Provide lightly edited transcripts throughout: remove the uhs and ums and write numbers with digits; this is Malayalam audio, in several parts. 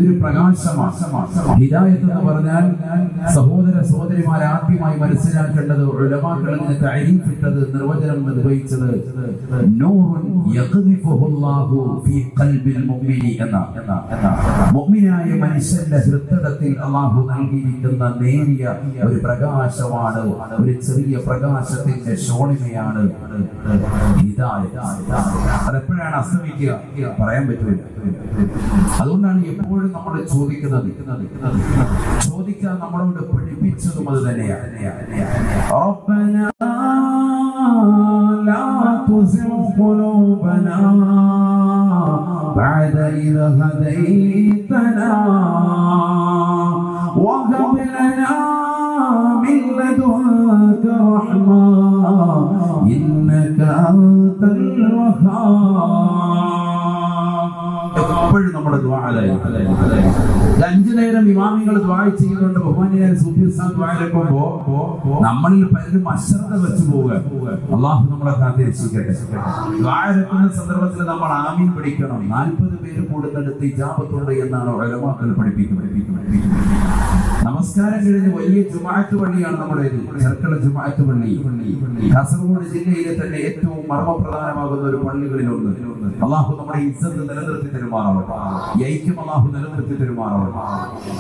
അതൊരു പ്രകാശമാണ്. ഹിദായത്ത് എന്ന് പറഞ്ഞാൽ സഹോദര സഹോദരിമാരെ ആദ്യമായി മനസ്സിലാക്കേണ്ടത് ഉലമാക്കൾ ഇതിനെ തഅരീഫ് ഇട്ടത്, നിർവചനം നിർവഹിച്ചത് നൂറുൻ യഖ്ദിഫുഹുല്ലാഹു ഫീ ഖൽബിൽ മുഅ്മിനി എന്ന മുഅ്മിനായ മനുഷ്യന്റെ ഹൃദയത്തിൽ അല്ലാഹു നൽകിയിരിക്കുന്ന നേരിയ ഒരു പ്രകാശമാണ്, ഒരു ചെറിയ പ്രകാശത്തിന്റെ ശോണിമയാണ് ഹിദായത്ത്. അതെപ്പോഴാണ് അസ്തമിക്കുക പറയാൻ പറ്റില്ല. അതുകൊണ്ടാണ് എപ്പോഴും നമ്മൾ ചോദിക്കുന്നത്, ചോദിക്കാൻ നമ്മളോട് പഠിപ്പിച്ചതും അത് തന്നെയാണ്. റബ്ബനാ ലാ തുസിഗ് ഖുലൂബനാ ബഅദ ഇദ് ഹദൈതനാ വഹബ് ലനാ മിൻ ലദുൻക റഹ്മ ഇന്നക അൻതൽ വഹാബ്. എപ്പോഴും നമ്മുടെ അഞ്ചു നേരം ഇമാമികൾ ദുആ ചെയ്യുന്നുണ്ട്. ബഹുമാനിയായ സൂഫി ഉസ്താദ് ദുആ എടുക്കുമ്പോ നമ്മളിൽ പലരും അശ്രദ്ധ വെച്ചു പോവുക. അല്ലാഹു നമ്മളെ കാത്തിരക്ഷിക്കട്ടെ. ദുആ എടുക്കുന്ന സന്ദർഭത്തിൽ നമ്മൾ ആമീൻ പഠിക്കണം. 40 പേര് കൂടുന്നിടത്ത് ഇജാബത്തുണ്ട് എന്നാണ് ഉലമാക്കൾ പഠിപ്പിക്കുന്നത്. നമസ്കാരം കഴിഞ്ഞ് വലിയ ജുമാഅത്ത് പള്ളിയാണ് നമ്മുടെ ചെർക്കള ജുമാഅത്ത് പള്ളി. കാസർഗോഡ് ജില്ലയിലെ തന്നെ ഏറ്റവും മർമ്മപ്രധാനമാകുന്ന ഒരു പള്ളികളിലൊന്ന്. അല്ലാഹു നമ്മുടെ ഇസ്സത്ത് നിലനിർത്തി തരുമാറാവട്ടെ, ഐക്യം അല്ലാഹു നിലനിർത്തി തരുമാറാവട്ടെ.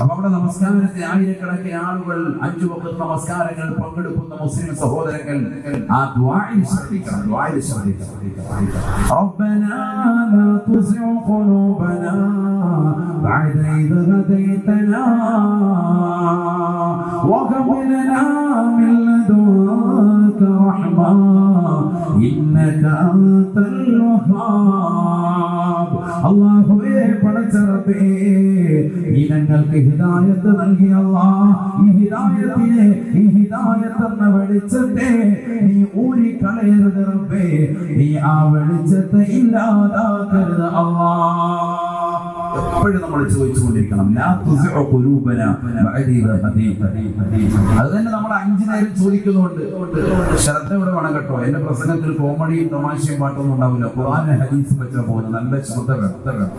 അപ്പൊ അവിടെ നമസ്കാരത്തിന് ആയിരക്കണക്കിന് ആളുകൾ 5 വഖത്ത് നമസ്കാരങ്ങൾ പങ്കെടുക്കുന്ന മുസ്ലിം സഹോദരങ്ങൾ ആ ദുആയിൽ ശ്രദ്ധിക്കണം. റബ്ബനാ ലാ തുസിഗ് ഖുലൂബനാ ബഅദ ഇദ് ഹദൈതനാ وهب لنا من لدنك رحمة إنك أنت الوهاب. അല്ലാഹുവേ പടച്ചറബേ, നീ ഞങ്ങൾക്ക് ഹിദായത്ത് നൽകി. അല്ലാഹ് ഈ ഹിദായത്ത് എന്ന വെളിച്ചത്തെ നീ ഊരിക്കളയരുത് റബ്ബേ. നീ ആ വെളിച്ചത്തെ ഇല്ലാതാക്കരുത് അല്ലാഹ്. എപ്പോഴും നമ്മൾ ചോദിച്ചുകൊണ്ടിരിക്കണം. അത് തന്നെ നമ്മൾ 5 നേരം ചോദിക്കുന്നുണ്ട്. ശ്രദ്ധ ഇവിടെ വേണം കേട്ടോ. എന്റെ പ്രസംഗത്തിൽ കോമഡിയും തമാശയും പാട്ടൊന്നും ഉണ്ടാവില്ല. ഖുർആനും ഹദീസും വെച്ചാൽ പോകുന്നത്. നല്ല ശ്രദ്ധ വേണം.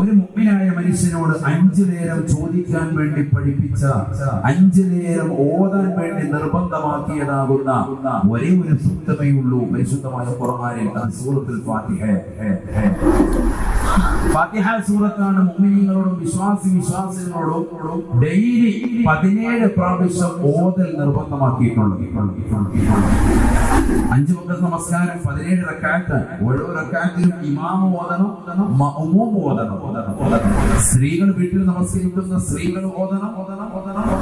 ഒരു മുഅ്മിനായ മനുഷ്യനോട് 5 നേരം ചോദിക്കാൻ വേണ്ടി പഠിപ്പിച്ച, 5 നേരം ഓതാൻ വേണ്ടി നിർബന്ധമാക്കിയതാകുന്ന ഒരേ ഒരു സൂക്തമേ ഉള്ളൂ പരിശുദ്ധമായ ഖുർആനിൽ. അത് സൂറത്തുൽ ഫാത്തിഹ. ഫാത്തിഹ സൂറത്താണ് മുഅ്മിനീങ്ങളോടും വിശ്വാസികളോടും ഡെയിലി 17 പ്രാവശ്യം ഓതൽ നിർബന്ധമാക്കിയിട്ടുള്ളത്. 5 വഖത്ത് നമസ്കാരം 17 റക്അത്ത്. ഓരോ റക്അത്തിലും ഇമാം ഓതണം, മഅ്മൂം ഓതണം. സ്ത്രീകൾ വീട്ടിൽ നമസ്കരിക്കുന്ന സ്ത്രീകൾ ഓതണം,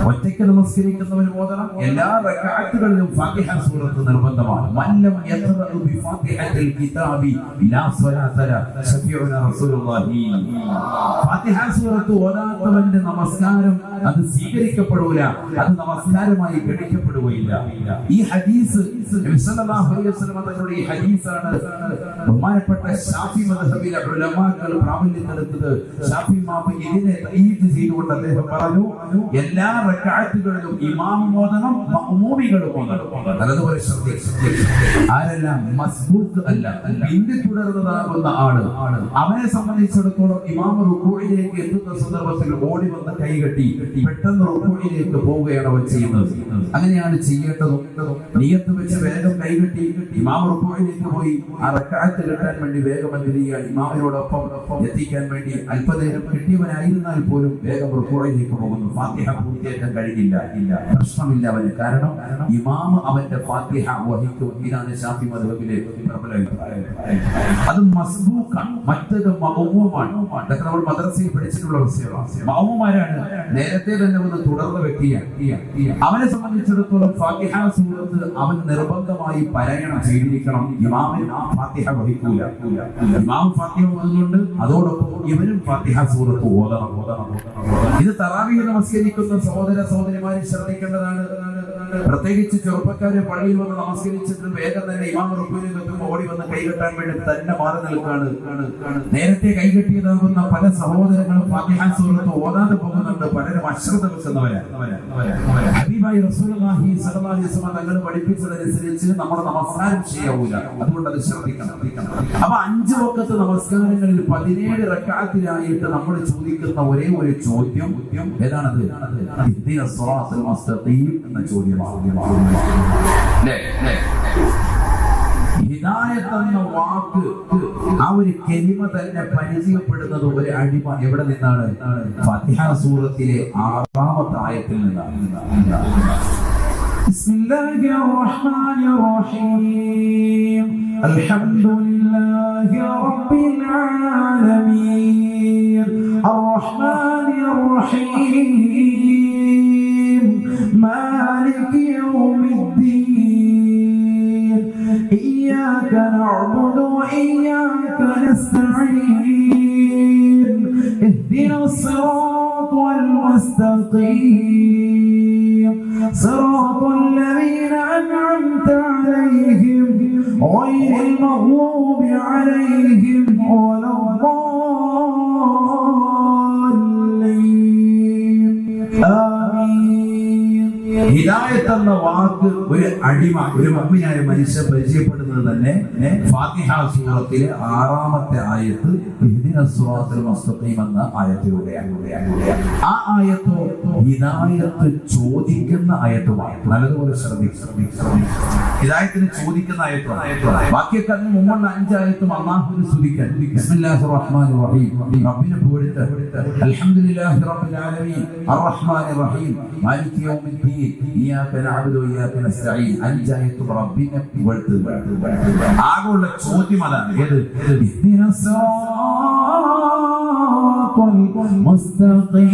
ഒറ്റയ്ക്ക് നമസ്കരിക്കുന്നവർ ഓതണം. എല്ലാ റക്അത്തുകളിലും ഫാത്തിഹ സൂറത്ത് നിർബന്ധമാണ്. മല്ലം യഖറഉ ബിഫാത്തിഹത്തിൽ കിതാബി ലാ സ്വലാത ലഹു ശഫീഉന റസൂലുള്ളാഹി. ഫാത്തിഹ സൂറത്ത് ഓതാത്തവന്റെ നമസ്കാരം അത് സ്വീകരിക്കപ്പെടൂല, അത് നമസ്കാരമായി ഗണിക്കപ്പെടുകയില്ല. ഈ ഹദീസ് നബി സല്ലല്ലാഹു അലൈഹി വസല്ലം തങ്ങളുടെ ഈ ഹദീസാണ് ബഹുമാനപ്പെട്ട ശാഫി മദ്ഹബിലെ ഉലമാക്കൾ പ്രാബല്യത്തിലെടുത്തത്. ശാഫി ഇമാം ഇതിനെ തഈദ് ചെയ്തുകൊണ്ട് അദ്ദേഹം പറഞ്ഞു, എല്ലാ റക്അത്തുകളിലും ഇമാം ഓതണം, മഅ്മൂമികളും ഓതണം. അതുപോലെ ശ്രദ്ധിക്കുക, ആരെല്ലാം മസ്ബൂഖ് അല്ല, പിന്തുടർന്നതാകുന്ന ആള്, അവനെ സംബന്ധിച്ചിടത്തോളം ഇമാം റുകൂഇലേക്ക് എത്തുന്ന സന്ദർഭത്തിൽ ഓടി വന്ന് കൈകെട്ടി പെട്ടെന്ന് റുകൂഇലേക്ക് പോവുകയാണ് അവൻ ചെയ്യുന്നത്. അങ്ങനെയാണ് ചെയ്യേണ്ടതും. നിയത്ത് വെച്ച് വേഗം കൈകെട്ടി ഇമാം റുകൂഇലേക്ക് പോയി ആ റക്അത്ത് കിട്ടാൻ വേണ്ടി വേഗം എന്തിരിക്കാൻ ഇമാമിനോടൊപ്പം എത്തിക്കാൻ വേണ്ടി അല്പനേരം കിട്ടിയവനായിരുന്നാൽ പോലും വേഗം റുകൂഇലേക്ക് പോകുന്നു. ഫാത്തിഹ പൂർത്തിയാക്കാൻ കഴിഞ്ഞില്ല, പ്രശ്നമില്ല അവന്. കാരണം ഇമാം അവന്റെ ഫാത്തിഹ വഹിക്കും. ഇതാണ് ശാഫി മദ്ഹബിലെ പ്രബല അഭിപ്രായം. അത് മസ്ബൂഖാണ്, മറ്റത് മഅ്മൂമാണ്. അതൊക്കെ നമ്മൾ മദ്രസയിൽ പഠിച്ചിട്ടുള്ള വിഷയമാണ്. മഅ്മൂമാരാണ് നേരത്തെ തന്നെ വന്ന് തുടർന്ന വ്യക്തിയാണ്. അവനെ സംബന്ധിച്ചിടത്തോളം ഫാത്തിഹ സൂറത്ത് അവൻ നിർബന്ധമായി പാരായണം ചെയ്തിരിക്കണം. ഇമാമിന് ഫാത്തിഹ വഹിക്കൂല. ഇമാം ഫാത്തിഹ ഓതുന്നുണ്ട്, അതോടൊപ്പം ഇവനും ഫാത്തിഹ സൂറത്ത് ഓതണം. ഇത് തറാവീഹ് നമസ്കരിക്കുന്ന സഹോദര സഹോദരിമാരെ ശ്രദ്ധിക്കേണ്ടതാണ്. പ്രത്യേകിച്ച് ചെറുപ്പക്കാരെ പള്ളിയിൽ വന്ന് നമസ്കരിച്ചിട്ട് വേഗം തന്നെ ഇമാം റുക്കൂഇലേക്ക് എത്തുമ്പോൾ ഓടി വന്ന് കൈകെട്ടാൻ വേണ്ടി തന്നെ മാറി നിൽക്കാണ്. നേരത്തെ കൈകെട്ടിയതാകുന്ന പല സഹോദരങ്ങളും ഫാത്തിഹ സൂറത്ത് ഓതാതെ പോകുന്നുണ്ട്. പലരും അശ്രദ്ധ വെക്കുന്നവരാണ്. ഹബീബായി റസൂലുള്ളാഹി സ്വല്ലല്ലാഹു അലൈഹി വസല്ലം തങ്ങൾ പഠിപ്പിച്ചതനുസരിച്ച് നമ്മുടെ നമസ്കാരം ശരിയാവൂല. അതുകൊണ്ട് അത് ശ്രദ്ധിക്കണം. അപ്പൊ 5 വഖത്ത് നമസ്കാരങ്ങളിൽ 17 റക്അത്തിലായിട്ട് നമ്മൾ ചോദിക്കുന്ന ഒരേ ഒരു ചോദ്യം ഏതാണത്? ഇഹ്ദിനസ് സിറാത്തൽ മുസ്തഖീം എന്ന ചോദ്യമാണ്. ഹിദായത്ത് എന്ന വാക്ക്, ആ ഒരു കലിമ തന്നെ പരിചയപ്പെടുന്നത് ഒരു അടിമ എവിടെ നിന്നാണ്? ഫാത്തിഹ സൂറത്തിലെ 6ാമത്തെ ആയത്തിൽ നിന്നാണ്. ബിസ്മില്ലാഹിർ റഹ്മാനിർ റഹീം അൽഹംദുലില്ലാഹി റബ്ബിൽ ആലമീൻ അർറഹ്മാനിർ റഹീം മാലികി യൗമിദ്ദീൻ ഇയ്യാക നഅ്ബുദു വഇയ്യാക നസ്തഈൻ ഇഹ്ദിനസ് സിറാത്തൽ മുസ്തഖീം സിറാത്തൽ ലദീന അൻഅംത അലൈഹിം ഗൈറിൽ മഗ്ദൂബി അലൈഹിം വലദ്ദാല്ലീൻ ആമീൻ. ഹിദായത്ത് എന്ന വാക്ക് ഒരു അടിമ, ഒരു മുഅ്മിനായ മനുഷ്യൻ പരിചയപ്പെടുന്നത് തന്നെ ഫാത്തിഹ സൂറത്തിലെ 6ാമത്തെ ആയത്ത് ഇഹ്ദിനസ് സിറാത്തൽ മുസ്തഖീം എന്ന ആയത്തിലൂടെയാണ്. ആ ആയത്ത് ഹിദായത്ത് ചോദിക്കുന്ന ആയത്തുമാണ്. നല്ലതുപോലെ ശ്രദ്ധിക്കും. ഹിദായത്തിന് ചോദിക്കുന്ന ആയത്താണ്. ബാക്കിയൊക്കെ അതിന് മുമ്പുള്ള 5 ആയത്തും അല്ലാഹുവിനെ സ്തുതിക്കാൻ. ബിസ്മില്ലാഹിർ റഹ്മാനിർ റഹീം, റബ്ബിനെ പുകഴ്ത്ത്. അൽഹംദുലില്ലാഹി റബ്ബിൽ ആലമീൻ അർറഹ്മാനിർ റഹീം മാലികി യൗമിദ്ദീൻ ഇയ്യാക നഅ്ബുദു വഇയ്യാക നസ്തഈൻ. 5 ആയത്തും റബ്ബിനെ പുകഴ്ത്ത്. ആകെയുള്ള ചോദ്യം അതാണ്. ഏത്? ഇഹ്ദിനസ് സിറാത്തൽ മുസ്തഖീം,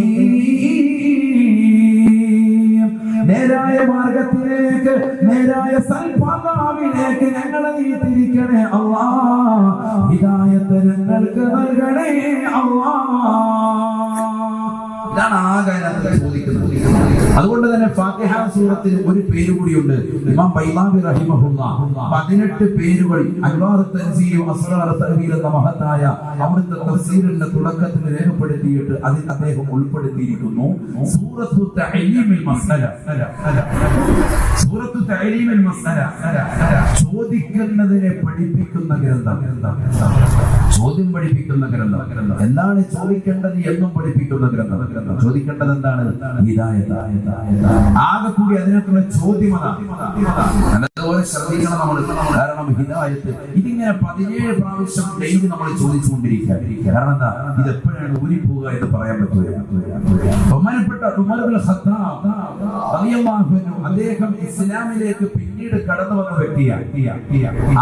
നേരായ മാർഗത്തിലേക്ക്, നേരായ സൽപാതാവിലേക്ക് ഞങ്ങളെ നീ തിരിക്കണേ അല്ലാഹ്. ഹിദായത്ത് ഞങ്ങൾക്ക് നൽകണേ അല്ലാഹ്. ഇതാണ് ആകാരത്തിൽ ചോദിക്കുന്നത്. അതുകൊണ്ട് തന്നെ ഫാത്തിഹ സൂറത്തിന് ഒരു പേര് കൂടിയുണ്ട്. ഇമാം ബൈളാവി റഹിമഹുല്ലാഹ് 18 പേരുകൾ അൻവാർ തൻസീൽ അസ്റാർ തഅ്വീൽ എന്ന മഹത്തായ അവിടുത്തെ തഫ്സീറിന്റെ തുടക്കത്തിൽ രേഖപ്പെടുത്തിയിട്ട് അതിൽ അദ്ദേഹം ഉൾപ്പെടുത്തിയിരിക്കുന്നു സൂറത്തു തഅലീമിൽ മസ്അല. സൂറത്തു തഅലീമിൽ മസ്അല, ചോദിക്കുന്നതിനെ പഠിപ്പിക്കുന്ന ഗ്രന്ഥം. ചോദ്യം പഠിപ്പിക്കുന്ന ഗ്രന്ഥം. എന്താണ് ചോദിക്കേണ്ടത് എന്നും പഠിപ്പിക്കുന്ന ഗ്രന്ഥം. ചോദിക്കേണ്ടത് എന്താണ്? ഹിദായത്ത്. ആകെ കൂടി അതിനകത്തുള്ള ചോദ്യം അതാണ്. നല്ലതുപോലെ ശ്രദ്ധിക്കണം നമ്മൾ. കാരണം ഹിദായത്ത് ഇതിങ്ങനെ 17 പ്രാവശ്യം ഡെയിലി നമ്മൾ ചോദിച്ചുകൊണ്ടിരിക്കുക. കാരണം എന്താ? ഇത് എപ്പോഴാണ് ഊരിപ്പോവുക എന്ന് പറയാൻ പറ്റുക. ബഹുമാനപ്പെട്ട ഉമർ ഇബ്നുൽ ഖത്താബ് റളിയല്ലാഹു അൻഹു അദ്ദേഹം ഇസ്ലാമിലേക്ക് പിന്നീട് കടന്നു വന്ന വ്യക്തിയാണ്.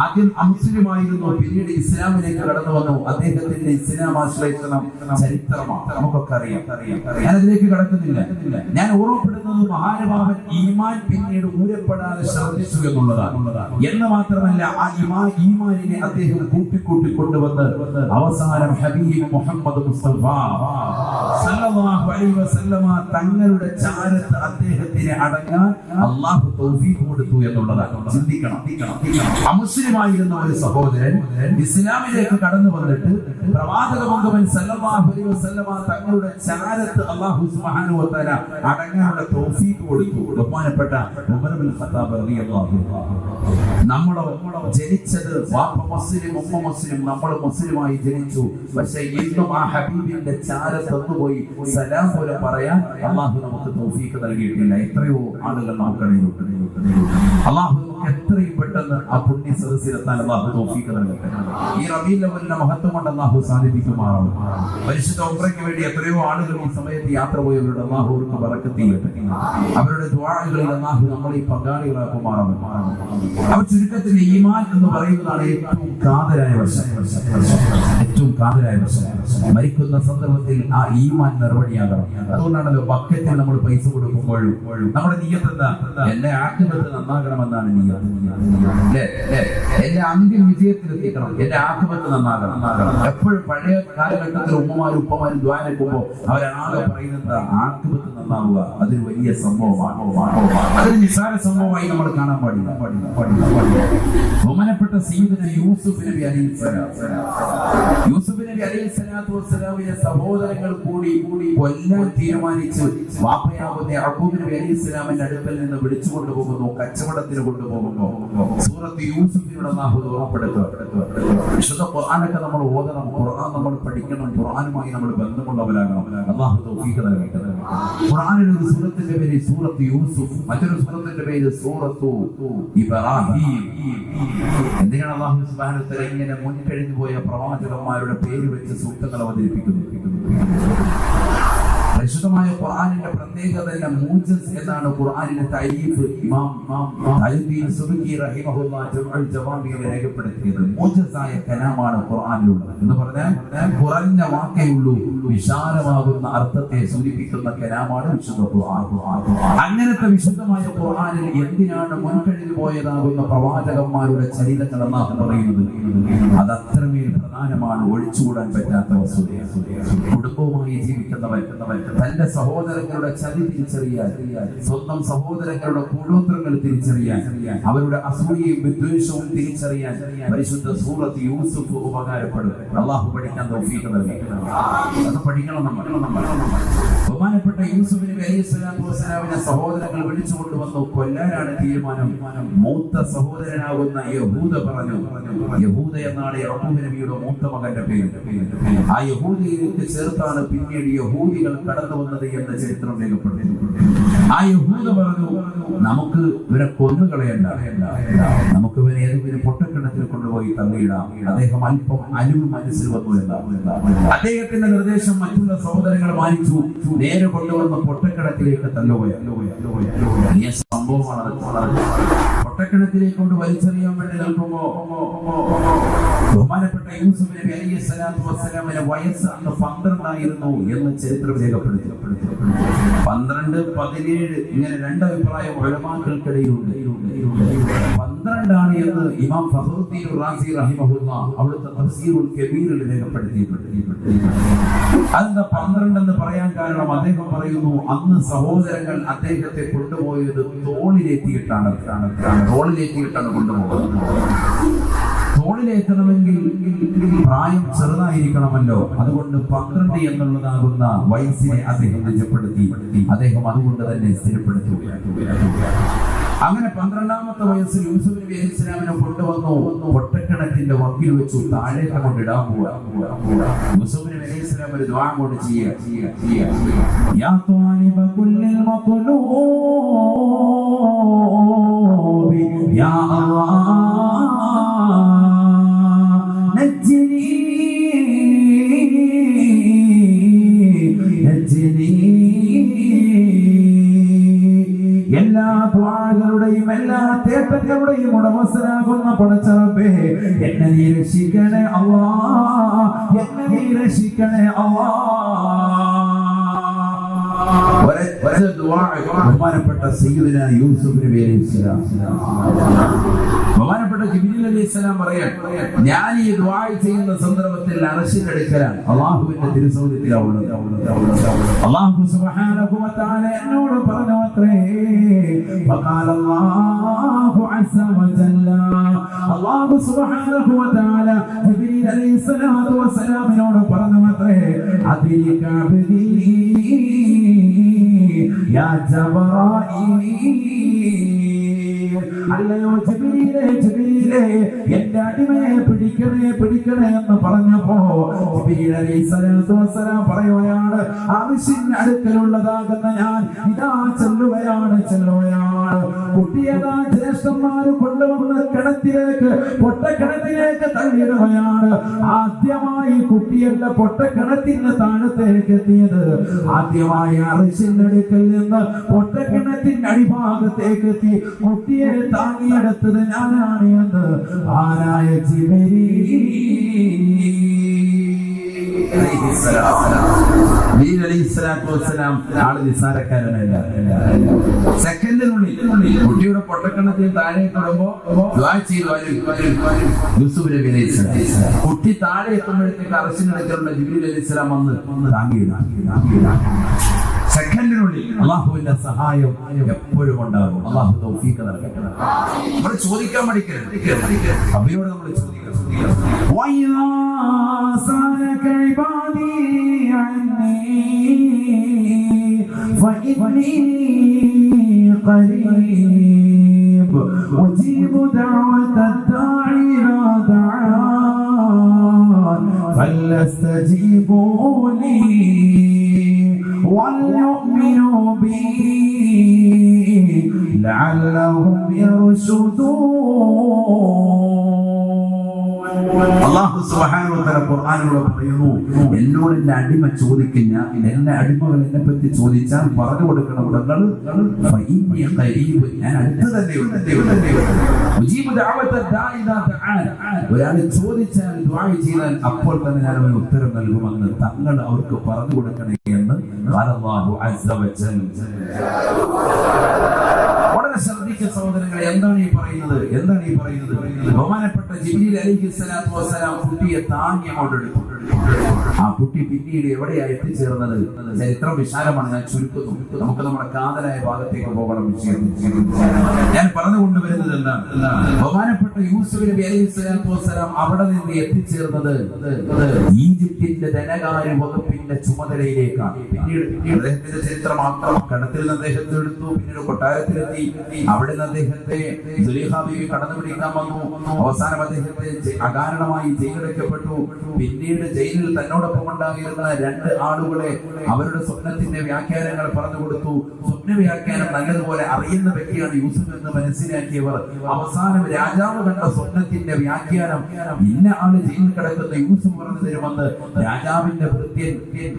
ആദ്യം അമുസ്ലിമായിരുന്നു, പിന്നീട് ഇസ്ലാമിലേക്ക് കടന്നു വന്നു. അദ്ദേഹത്തിന്റെ ഇസ്ലാം ആശ്രയിക്കുന്ന ചരിത്രമാണ് നമുക്കൊക്കെ അറിയാം. ഞാൻ അതിലേക്ക് കടക്കുന്നില്ല. ഞാൻ ഓർമ്മപ്പെടുന്നത് മഹാനുഭാവൻ ഈമാൻ പിന്നീട് ഊരപ്പെടാതെ ശ്രദ്ധിച്ചു എന്നുള്ളതാണ്. എന്ന് മാത്രമല്ല ആ ഈമാനിനെ അദ്ദേഹം കൂട്ടിക്കൂട്ടി കൊണ്ടുവന്ന് അവസാനം ഹബീബ് മുഹമ്മദ് മുസ്തഫ സല്ലല്ലാഹു അലൈഹി വസല്ലമ തങ്ങളുടെ ചാരത്ത് അദ്ദേഹത്തിന് അടങ്ങാൻ അല്ലാഹു തൗഫീഖ് കൊടുത്തു എന്നുള്ളതാണ്. ചിന്തിക്കണം. അമുസ്ലിമായിരുന്ന ഒരു സഹോദരൻ ഇസ്ലാമിലേക്ക് കടന്നു വന്നിട്ട് പ്രവാചക മുഹമ്മദ് സല്ലല്ലാഹു അലൈഹി വസല്ലമ തങ്ങളുടെ ചാരത്ത് അല്ലാഹു സുബ്ഹാനഹു വ തആല അടങ്ങാനുള്ള തൗഫീഖ് കൊടുത്തു. ബഹുമാനപ്പെട്ട ഉമർ ഇബ്നുൽ ഖത്താബ് റളിയല്ലാഹു അൻഹു, നമ്മൾ ജനിച്ചത് വാപ്പ മുസ്ലിം ഉമ്മ മുസ്ലിം, നമ്മൾ മുസ്ലിമായി ജനിച്ചു. പക്ഷേ ഇന്നും ആ ഹബീബിന്റെ ചാരത്ത് പോയി സലാം പോലെ പറയാൻ അല്ലാഹു നമുക്ക് തൗഫീഖ് നൽകിയിട്ടില്ല. എത്രയോ ആളുകൾ നമുക്കിടയിലുണ്ട്. അല്ലാഹു എത്രയും പെട്ടെന്ന് ആ പുണ്യ സദസ്സിലെത്താൻ അല്ലാഹു തൗഫീഖ് നൽകട്ടെ. ഈ റബീഉൽ അവ്വലിന്റെ മഹത്വം കൊണ്ട് അല്ലാഹു സാധിപ്പിക്കുമാറാവട്ടെ. പരിശുദ്ധ ഉംറയ്ക്ക് വേണ്ടി എത്രയോ ആളുകൾ ഈ സമയത്ത് യാത്ര പോയവരുടെ അല്ലാഹു അവർക്ക് ബറക്കത്ത് ചെയ്യട്ടെ. അവരുടെ ദുആകളിൽ അല്ലാഹു നമ്മളെ പങ്കാളികളാക്കുമാറാവട്ടെ. അവർ ചുരുക്കത്തിൽ ഈമാൻ എന്ന് പറയുന്നതാണ് ഏറ്റവും കാതലായ വശം. ഏറ്റവും കാതലായ വശം മരിക്കുന്ന സന്ദർഭത്തിൽ ആ ഈമാൻ നിർവഹിയാകണം. അതുകൊണ്ടാണല്ലോ ബക്കറ്റിൽ നമ്മൾ പൈസ കൊടുക്കുമ്പോഴും നമ്മുടെ നിയ്യത്ത് എന്താ? എന്റെ ആഖിറത്ത് നന്നാകണമെന്നാണ് നിയ്യത്ത്. എന്റെ അന്ത്യം വിജയത്തിലെത്തിക്കണം, എന്റെ ആത്മഹത്യ നന്നാകണം. എപ്പോഴും പഴയ കാലഘട്ടത്തിൽ ഉമ്മമാരും ഉപ്പമാരും ദ്വാരക്കുമ്പോ അവരാകെ പറയുന്നത് ആത്മഹത്യ നന്നാവുക അതൊരു വലിയ സംഭവമാണ്. അതൊരു നിസ്സാര സംഭവമായി നമ്മൾ കാണാൻ പാടില്ല. ബഹുമാനപ്പെട്ട സയ്യിദുനാ യൂസുഫ് നബി അലൈഹിസ്സലാം, യൂസുഫ് നബി അലൈഹിസ്സലാത്തു വസ്സലാമിന്റെ സഹോദരങ്ങൾ കൂടി കൊല്ലാൻ തീരുമാനിച്ച് വാപ്പയാവുന്ന യാക്കൂബ് നബി അലൈഹിസ്സലാമിന്റെ അടുക്കൽ നിന്ന് വിളിച്ചു കൊണ്ടുപോകുന്നു, കച്ചവടത്തിന് കൊണ്ടുപോകുന്നു. സൂറത്ത് യൂസുഫിനോട് അല്ലാഹു ഓർമ്മപ്പെടുത്തുക. വിശുദ്ധ ഖുർആനൊക്കെ നമ്മൾ ഓതണം, ഖുർആൻ നമ്മൾ പഠിക്കണം, ഖുർആനുമായി നമ്മൾ ബന്ധമുള്ളവരാകണം. അല്ലാഹു തൗഫീഖ് നൽകട്ടെ. ഖുർആനിൽ ഒരു സൂറത്തിന്റെ പേര് സൂറത്ത് യൂസുഫ്, മറ്റൊരു സൂറത്തിന്റെ പേര് സൂറത്തു ഇബ്രാഹിം. എന്തിനാണ് അല്ലാഹു സുബ്ഹാനഹു വ തആല ഇങ്ങനെ മുൻകഴിഞ്ഞു പോയ പ്രവാചകന്മാരുടെ പേര് വെച്ച് സൂക്തങ്ങൾ അവതരിപ്പിക്കുന്നു? പരിശുദ്ധമായ ഖുർആനിന്റെ പ്രത്യേകത തന്നെ മൂജസ് എന്നാണ് ഖുർആനിന്റെ തരീഫ് ഇമാം തൈബീൻ സുബക്കി റഹിമഹുല്ലാഹ് ജംഉൽ ജവാമിയിൽ രേഖപ്പെടുത്തിയത്. മൂജസായ കലാമാണ് ഖുർആനിലുള്ളത് എന്ന് പറഞ്ഞാൽ കുറഞ്ഞ വാക്കേയുള്ളൂ, വിശാലമാകുന്ന അർത്ഥത്തെ സൂചിപ്പിക്കുന്ന കലാമാണ് വിശുദ്ധ ഖുർആൻ. അങ്ങനത്തെ വിശുദ്ധമായ ഖുർആനിൽ എന്തിനാണ് മുൻകഴിഞ്ഞു പോയതാകുന്ന പ്രവാചകന്മാരുടെ ചരിതങ്ങൾ അല്ലാഹു പറയുന്നത്? അത് അത്രമേൽ പ്രധാനമാണ്, ഒഴിച്ചുകൂടാൻ പറ്റാത്ത വസ്തുതയാണ്. കുടുംബവുമായി ജീവിക്കുന്നവൻ തന്റെ സഹോദരങ്ങളുടെ ചതി തിരിച്ചറിയാൻ, സ്വന്തം സഹോദരങ്ങളുടെ കൂടോത്രങ്ങൾ തിരിച്ചറിയാൻ, അവരുടെ അസൂയയും വിദ്വേഷവും തിരിച്ചറിയാൻ പരിശുദ്ധ സൂറത്ത് യൂസുഫ് ഉപകാരപ്പെടും. അല്ലാഹു പഠിക്കാൻ തൗഫീഖ് നൽകട്ടെ. അത് പഠിക്കണം നമ്മൾ. ബഹുമാനപ്പെട്ട യൂസുഫ് നബി അലൈഹിസ്സലാത്തു വസ്സലാമിനെ സഹോദരങ്ങൾ വിളിച്ചു കൊണ്ടുവന്നു, കൊല്ലാനാണ് തീരുമാനം. മൂത്ത സഹോദരനാകുന്ന യഹൂദ പറഞ്ഞു, യഹൂദ എന്നാണ് യാക്കൂബ് നബിയുടെ മൂത്ത മകന്റെ പേര്. ആ യഹൂദയിലേക്ക് ചേർത്താണ് പിന്നീട് യഹൂദികൾ കടന്നു വന്നത് എന്ന് ചരിത്രം രേഖപ്പെടുത്തുന്നു. ആ യഹൂദ പറഞ്ഞു, നമുക്ക് ഇവരെ കൊന്നുകളയണ്ട, നമുക്ക് ഇവരെ ഏതെങ്കിലും പൊട്ടക്കിണറ്റിൽ കൊണ്ടുപോയി തള്ളിയിടാം. അദ്ദേഹം അല്പം അലിവ് മനസ്സിൽ വന്നു എന്നാണ്. അദ്ദേഹത്തിന്റെ നിർദ്ദേശം മറ്റുള്ള സഹോദരങ്ങൾ മാനിച്ചു, നേരെ കൊണ്ടുവന്ന പൊട്ടക്കിണറ്റിലേക്ക് തള്ളുകയാണ്. സംഭവമാണ്. പൊട്ടക്കിണറ്റിലേക്ക് കൊണ്ട് വലിച്ചെറിയാൻ വേണ്ടി നിൽക്കുമ്പോ ബഹുമാനപ്പെട്ട യൂസുഫ് നബി അലൈഹിസ്സലാത്തു വസ്സലാമിന്റെ വയസ്സ് അന്ന് 12 ആയിരുന്നു എന്ന് ചരിത്രം രേഖപ്പെടുത്തി. 12, 17 ഇങ്ങനെ രണ്ട് അഭിപ്രായം ഉലമാക്കൾക്കിടയിലുണ്ട്. 12 ആണ് എന്ന് ഇമാം ഫഖറുദ്ദീൻ റാസി റഹിമഹുല്ലാഹ് അവിടുത്തെ തഫ്സീറുൽ കബീറിൽ രേഖപ്പെടുത്തിയിട്ടുണ്ട്. അതെന്താ 12 എന്ന് പറയാൻ കാരണം? അദ്ദേഹം പറയുന്നു, അന്ന് സഹോദരങ്ങൾ അദ്ദേഹത്തെ കൊണ്ടുപോയത് തോളിലേറ്റിയിട്ടാണ് കൊണ്ടുപോകുന്നത്. തോളിലേറ്റണമെങ്കിൽ പ്രായം ചെറുതായിരിക്കണമല്ലോ. അതുകൊണ്ട് 12 എന്നുള്ളതാകുന്ന വയസ്സിനെ അദ്ദേഹം നിജപ്പെടുത്തി. അദ്ദേഹം അതുകൊണ്ട് തന്നെ സ്ഥിരപ്പെടുത്തുകയാണ്. അങ്ങനെ 12ാമത്തെ വയസ്സിൽ യൂസുഫ് നബി അലൈഹിസ്സലാമിനെ കൊണ്ടുവന്നു, പൊട്ടക്കിണറ്റിന്റെ വക്കിൽ വെച്ചു താഴേക്ക് കൊണ്ടിടാൻ പോവുക. യൂസുഫ് നബി അലൈഹിസ്സലാം ഒരു ദുആ കൊണ്ട് ചെയ്യുക, യാ ത്വാലിബ കുല്ലിൽ മത്ലൂബി യാ എല്ലാ ദ്വാകളുടെയും എല്ലാ തേട്ടങ്ങളുടെയും ഉടമസ്ഥനാകുന്ന പടച്ചറബേ, എന്നെ നീ രക്ഷിക്കണേ അല്ലാഹ്, എന്നെ നീ രക്ഷിക്കണേ അല്ലാഹ്. ബഹുമാനപ്പെട്ട സയ്യിദുനാ യൂസുഫ് നബി അലൈഹിസ്സലാം, ബഹുമാനപ്പെട്ട ജിബ്രീൽ അലൈഹിസ്സലാം പറയാൻ, ഞാൻ ഈ ദുആ ചെയ്യുന്ന സന്ദർഭത്തിൽ അർശിന്റെ അടുക്കലാണ്, അല്ലാഹുവിന്റെ തിരുസൗന്ദര്യത്തിലാണ്. അല്ലാഹു സുബ്ഹാനഹു വ തആല എന്നോട് പറഞ്ഞു അത്രേ, ഫഖാല അല്ലാഹു അസ്സ വ ജല്ല, അല്ലാഹു സുബ്ഹാനഹു വ തആല ജിബ്രീൽ അലൈഹിസ്സലാത്തു വസ്സലാമിനോട് പറഞ്ഞു അത്രേ, അതിക അബ്ദി യാ ജബറായീൽ, അല്ലയോ ജിബ്രീലേ, എന്റെ അടിമയെ പിടിക്കണേ എന്ന് പറഞ്ഞപ്പോ ജിബ്രീൽ അലൈഹിസ്സലാത്തു വസ്സലാം പറയുകയാണ്, അർശിന്റെ അടുക്കലുള്ളതാകുന്ന ഞാൻ ഇതാ ചെല്ലുകയാണ്. കുട്ടിയതാ ജ്യേഷ്ഠന്മാര് കൊണ്ടുവന്ന് പൊട്ടക്കിണറ്റിലേക്ക് തള്ളിയിടുകയാണ്. ആദ്യമായി കുട്ടിയല്ല പൊട്ടക്കിണറ്റിന് താഴത്തേക്ക് എത്തിയത്. ആദ്യമായി അർശിന്റെ അടുക്കൽ നിന്ന് പൊട്ടക്കിണറ്റിന്റെ അടിഭാഗത്തേക്ക് എത്തി കുട്ടിയെ താങ്ങിയെടുത്തത് ഞാനാണ് എന്ന് ആരായ ജിബ്രീൽ ജിബ്രീൽ അലൈഹിസ്സലാത്തു വസ്സലാം ആള് നിസ്സാരക്കാരനല്ല. സെക്കൻഡിനുള്ളിൽ കുട്ടിയുടെ പൊട്ടക്കണ്ണത്തിൽ താഴെ തൊടുമ്പോ ദുആ ചെയ്തു യൂസുഫ് നബി അലൈഹിസ്സലാം. കുട്ടി താഴെ എത്തുമ്പോഴത്തേക്ക് അറശിനടുത്തുള്ള ജിബ്രീൽ അലൈഹിസ്സലാം വന്ന് താങ്ങിയിടാം. സെക്കൻഡിനുള്ളിൽ അള്ളാഹുവിന്റെ സഹായം എപ്പോഴും ഉണ്ടാകും. അള്ളാഹു തൗഫീഖ് നൽകട്ടെ. നമ്മൾ ചോദിക്കാൻ പഠിക്കരുത്. അബിയോട് നമ്മൾ ചോദിക്കണം. أجيب دعوة الداعي إذا دعان فليستجيبوا لي وليؤمنوا بي لعلهم يرشدون. അല്ലാഹു സുബ്ഹാനഹു വ തആല ഖുർആനിലൂടെ പറയുന്നു, എന്നോട് എന്റെ അടിമ ചോദിക്കുന്ന എന്റെ അടിമകൾ എന്നെ പറ്റി ചോദിച്ചാൽ പറഞ്ഞു കൊടുക്കണം. ഞാൻ അടുത്ത് തന്നെയുണ്ട്. ഒരാൾ ചോദിച്ചാൽ ദുആ ചെയ്താൽ അപ്പോൾ തന്നെ ഞാൻ അവന് ഉത്തരം നൽകുമെന്ന് തങ്ങൾ അവർക്ക് പറഞ്ഞു കൊടുക്കണേ എന്ന് അല്ലാഹു അസ്സ വജൽ. വളരെ ശ്രദ്ധിച്ച സഹോദരങ്ങളെ, എന്താണ് ഈ പറയുന്നത്? ബഹുമാനപ്പെട്ട ജിബ്രീൽ അലൈഹിസ്സലാത്തു വസ്സലാം കുട്ടിയെ താങ്ങി അങ്ങോട്ടെടുത്തു. ആ കുട്ടി പിന്നീട് എവിടെയാ എത്തിച്ചേർന്നത്? ചരിത്രം വിശാലമാണ്, ഞാൻ ചുരുക്കുന്നു. നമുക്ക് നമ്മുടെ കാതലായ ഭാഗത്തേക്ക് പോകണം. ഞാൻ പറഞ്ഞുകൊണ്ടുവരുന്നത് എന്താണ്? ബഹുമാനപ്പെട്ട യൂസുഫ് നബി അലൈഹിസ്സലാത്തു വസ്സലാം അവിടെ നിന്ന് എത്തിച്ചേർന്നത് ഈജിപ്തിന്റെ ധനകാര്യ വകുപ്പിന്റെ ചുമതലയിലേക്കാണ്. പിന്നീട് അദ്ദേഹത്തിന്റെ ചരിത്രം മാത്രം കടത്തിൽ നിന്ന് അദ്ദേഹത്തെ എടുത്തു. പിന്നീട് കൊട്ടാരത്തിലെത്തി. അവിടെ നിന്ന് അദ്ദേഹത്തെ സുലൈഖ ബീവി കടന്നുപിടിക്കാൻ വന്നു. അവസാനം അദ്ദേഹത്തെ അകാരണമായി ജയിലിലടയ്ക്കപ്പെട്ടു. പിന്നീട് ജയിലിൽ തന്നോടൊപ്പം ഉണ്ടായിരുന്ന 2 ആളുകളെ അവരുടെ സ്വപ്നത്തിന്റെ വ്യാഖ്യാനങ്ങൾ പറഞ്ഞു കൊടുത്തു. സ്വപ്ന വ്യാഖ്യാനം നല്ലതുപോലെ അറിയുന്ന വ്യക്തിയാണ് യൂസുഫ് എന്ന് മനസ്സിലാക്കിയവർ അവസാനം രാജാവ് കണ്ട സ്വപ്നത്തിന്റെ വ്യാഖ്യാനം ഇന്ന ആള് ജയിലിൽ കിടക്കുന്ന യൂസുഫ് പറഞ്ഞു തരുമെന്ന് രാജാവിന്റെ ഭൃത്യൻ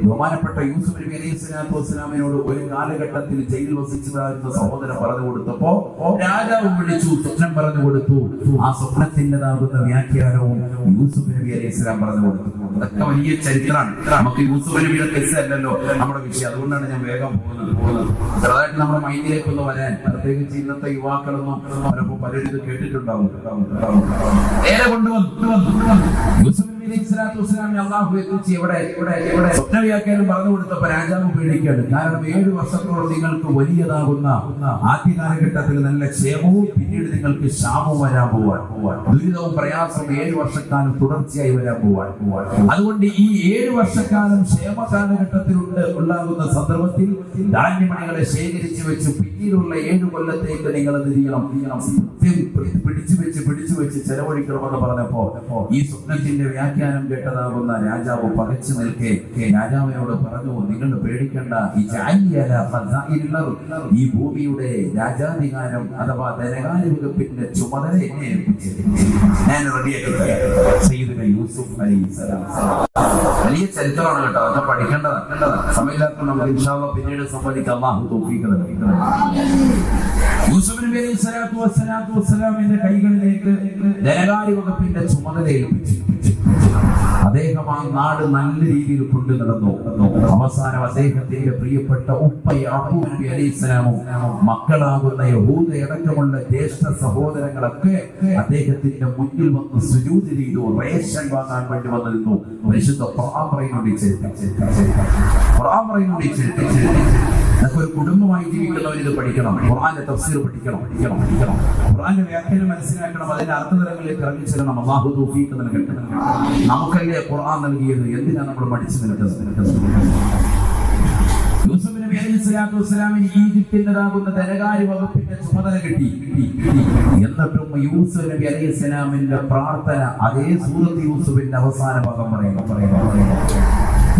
ബഹുമാനപ്പെട്ട യൂസുഫ് നബി അലൈഹിസ്സലാത്തു വസ്സലാമിനോട് ഒരു കാലഘട്ടത്തിൽ ജയിലിൽ വസിച്ചതായിരുന്ന സഹോദരൻ പറഞ്ഞു കൊടുത്തപ്പോ രാജാവ് വിളിച്ചു, സ്വപ്നം പറഞ്ഞു കൊടുത്തു. ആ സ്വപ്നത്തിൻ്റെതാകുന്ന വ്യാഖ്യാനവും യൂസുഫ് നബി അലൈഹിസ്സലാം പറഞ്ഞു കൊടുത്തു. അതൊക്കെ വലിയ ചരിത്രമാണ്. നമുക്ക് യൂസുഫ് നബിയുടെ കേസ് അല്ലല്ലോ നമ്മുടെ വിഷയം. അതുകൊണ്ടാണ് ഞാൻ വേഗം പോകുന്നത്. ചെറുതായിട്ട് നമ്മുടെ മൈൻഡിലേക്കൊന്ന് വരാൻ, പ്രത്യേകിച്ച് ഇന്നത്തെ യുവാക്കളൊന്നും പലപ്പോൾ പലരും ഇത് കേട്ടിട്ടുണ്ടാവും. നേരെ കൊണ്ടുവന്നു യൂസുഫ് നബി അലൈഹിസ്സലാത്തു വസ്സലാമിനെ അല്ലാഹു എത്തിച്ച് ഇവിടെ സ്വപ്ന വ്യാഖ്യാനം പറഞ്ഞു കൊടുത്തപ്പോൾ രാജാവ് പേടിക്കുകയാണ്. കാരണം 7 വർഷത്തോളം നിങ്ങൾക്ക് വലിയതാകുന്ന ആദ്യ കാലഘട്ടത്തിൽ നല്ല ക്ഷേമവും പിന്നീട് നിങ്ങൾക്ക് ക്ഷാമവും വരാൻ പോവാൻ, ദുരിതവും പ്രയാസവും 7 വർഷക്കാലം തുടർച്ചയായി വരാൻ പോവാൻ. അതുകൊണ്ട് ഈ 7 വർഷക്കാലം ക്ഷേമ കാലഘട്ടത്തിൽ ഉണ്ടാകുന്ന സന്ദർഭത്തിൽ ധാന്യമണികളെ ശേഖരിച്ചു വെച്ച് പിന്നീടുള്ള 7 കൊല്ലത്തേക്ക് നിങ്ങൾ എന്ത് ചെയ്യണം? പിടിച്ചു വെച്ച് ചെലവഴിക്കണമെന്ന് പറഞ്ഞപ്പോ ഈ സ്വപ്നത്തിന്റെ വ്യാഖ്യാനം കേട്ടതാകുന്ന രാജാവ് പകച്ചു നിൽക്കെ രാജാവിനോട് പറഞ്ഞു, നിങ്ങൾ പേടിക്കേണ്ട, ഈ ഭൂമിയുടെ രാജാധികാരം അഥവാ ധനകാര്യ വകുപ്പിന്റെ ചുമതല എന്നെ ഏൽപ്പിച്ചിരിക്കുന്നു. ഞാൻ റെഡിയാക്കി യൂസുഫ് അലൈഹിസ്സലാം. വലിയ ചരിത്രമാണ് കേട്ടോ, അതൊക്കെ പഠിക്കേണ്ടതാണ്. സമയമില്ലാത്ത നമുക്ക് ഇൻഷാ അല്ലാഹ് പിന്നീട് സംവദിക്കാം. അല്ലാഹു തൗഫീഖ് നൽകട്ടെ. യൂസുഫ് നബി അലൈഹിസ്സലാത്തു വസ്സലാമിന്റെ കൈകളിലേക്ക് ധനകാര്യ വകുപ്പിന്റെ ചുമതല ഏൽപ്പിച്ചു. അദ്ദേഹം ആ നാട് നല്ല രീതിയിൽ കൊണ്ടു നടന്നു. അവസാനം അദ്ദേഹത്തിന്റെ പ്രിയപ്പെട്ട ഉപ്പ യാഖൂബ് നബി അലൈഹിസ്സലാമും മക്കളാകുന്ന യഹൂദ അടക്കമുള്ള ജ്യേഷ്ഠ സഹോദരങ്ങളൊക്കെ അദ്ദേഹത്തിന്റെ മുന്നിൽ വന്ന് സുജൂദ് ചെയ്തു. റേഷൻ വാങ്ങാൻ വേണ്ടി വന്നിരുന്നു. പരിശുദ്ധ ഖുർആൻ പറയുന്നുണ്ട്. അതൊക്കെ ഒരു കുടുംബമായി ജീവിക്കുന്നവർ ഇത് പഠിക്കണം. ഖുർആന്റെ തഫ്സീർ പഠിക്കണം. ഖുർആന്റെ വ്യാഖ്യാനം മനസ്സിലാക്കണം. അതിന്റെ അർത്ഥതലങ്ങളിലേക്ക് ഇറങ്ങിച്ചെല്ലണം. അല്ലാഹു തൗഫീഖ് നൽകട്ടെ. നമുക്കല്ലേ ഖുർആൻ നൽകിയത്? എന്തിനാ നമ്മൾ പഠിച്ചു നിൽക്കുന്നത്? യൂസുഫ് നബി അലൈഹിസ്സലാത്തു വസ്സലാമിന് ഈജിപ്തിൻ്റെതാകുന്ന ധനകാര്യ വകുപ്പിന്റെ ചുമതല കിട്ടി. എന്നിട്ടും യൂസുഫ് നബി അലൈഹിസ്സലാമിന്റെ പ്രാർത്ഥന അതേ സൂറത്ത് യൂസുഫിന്റെ അവസാന ഭാഗം പറയുന്നു,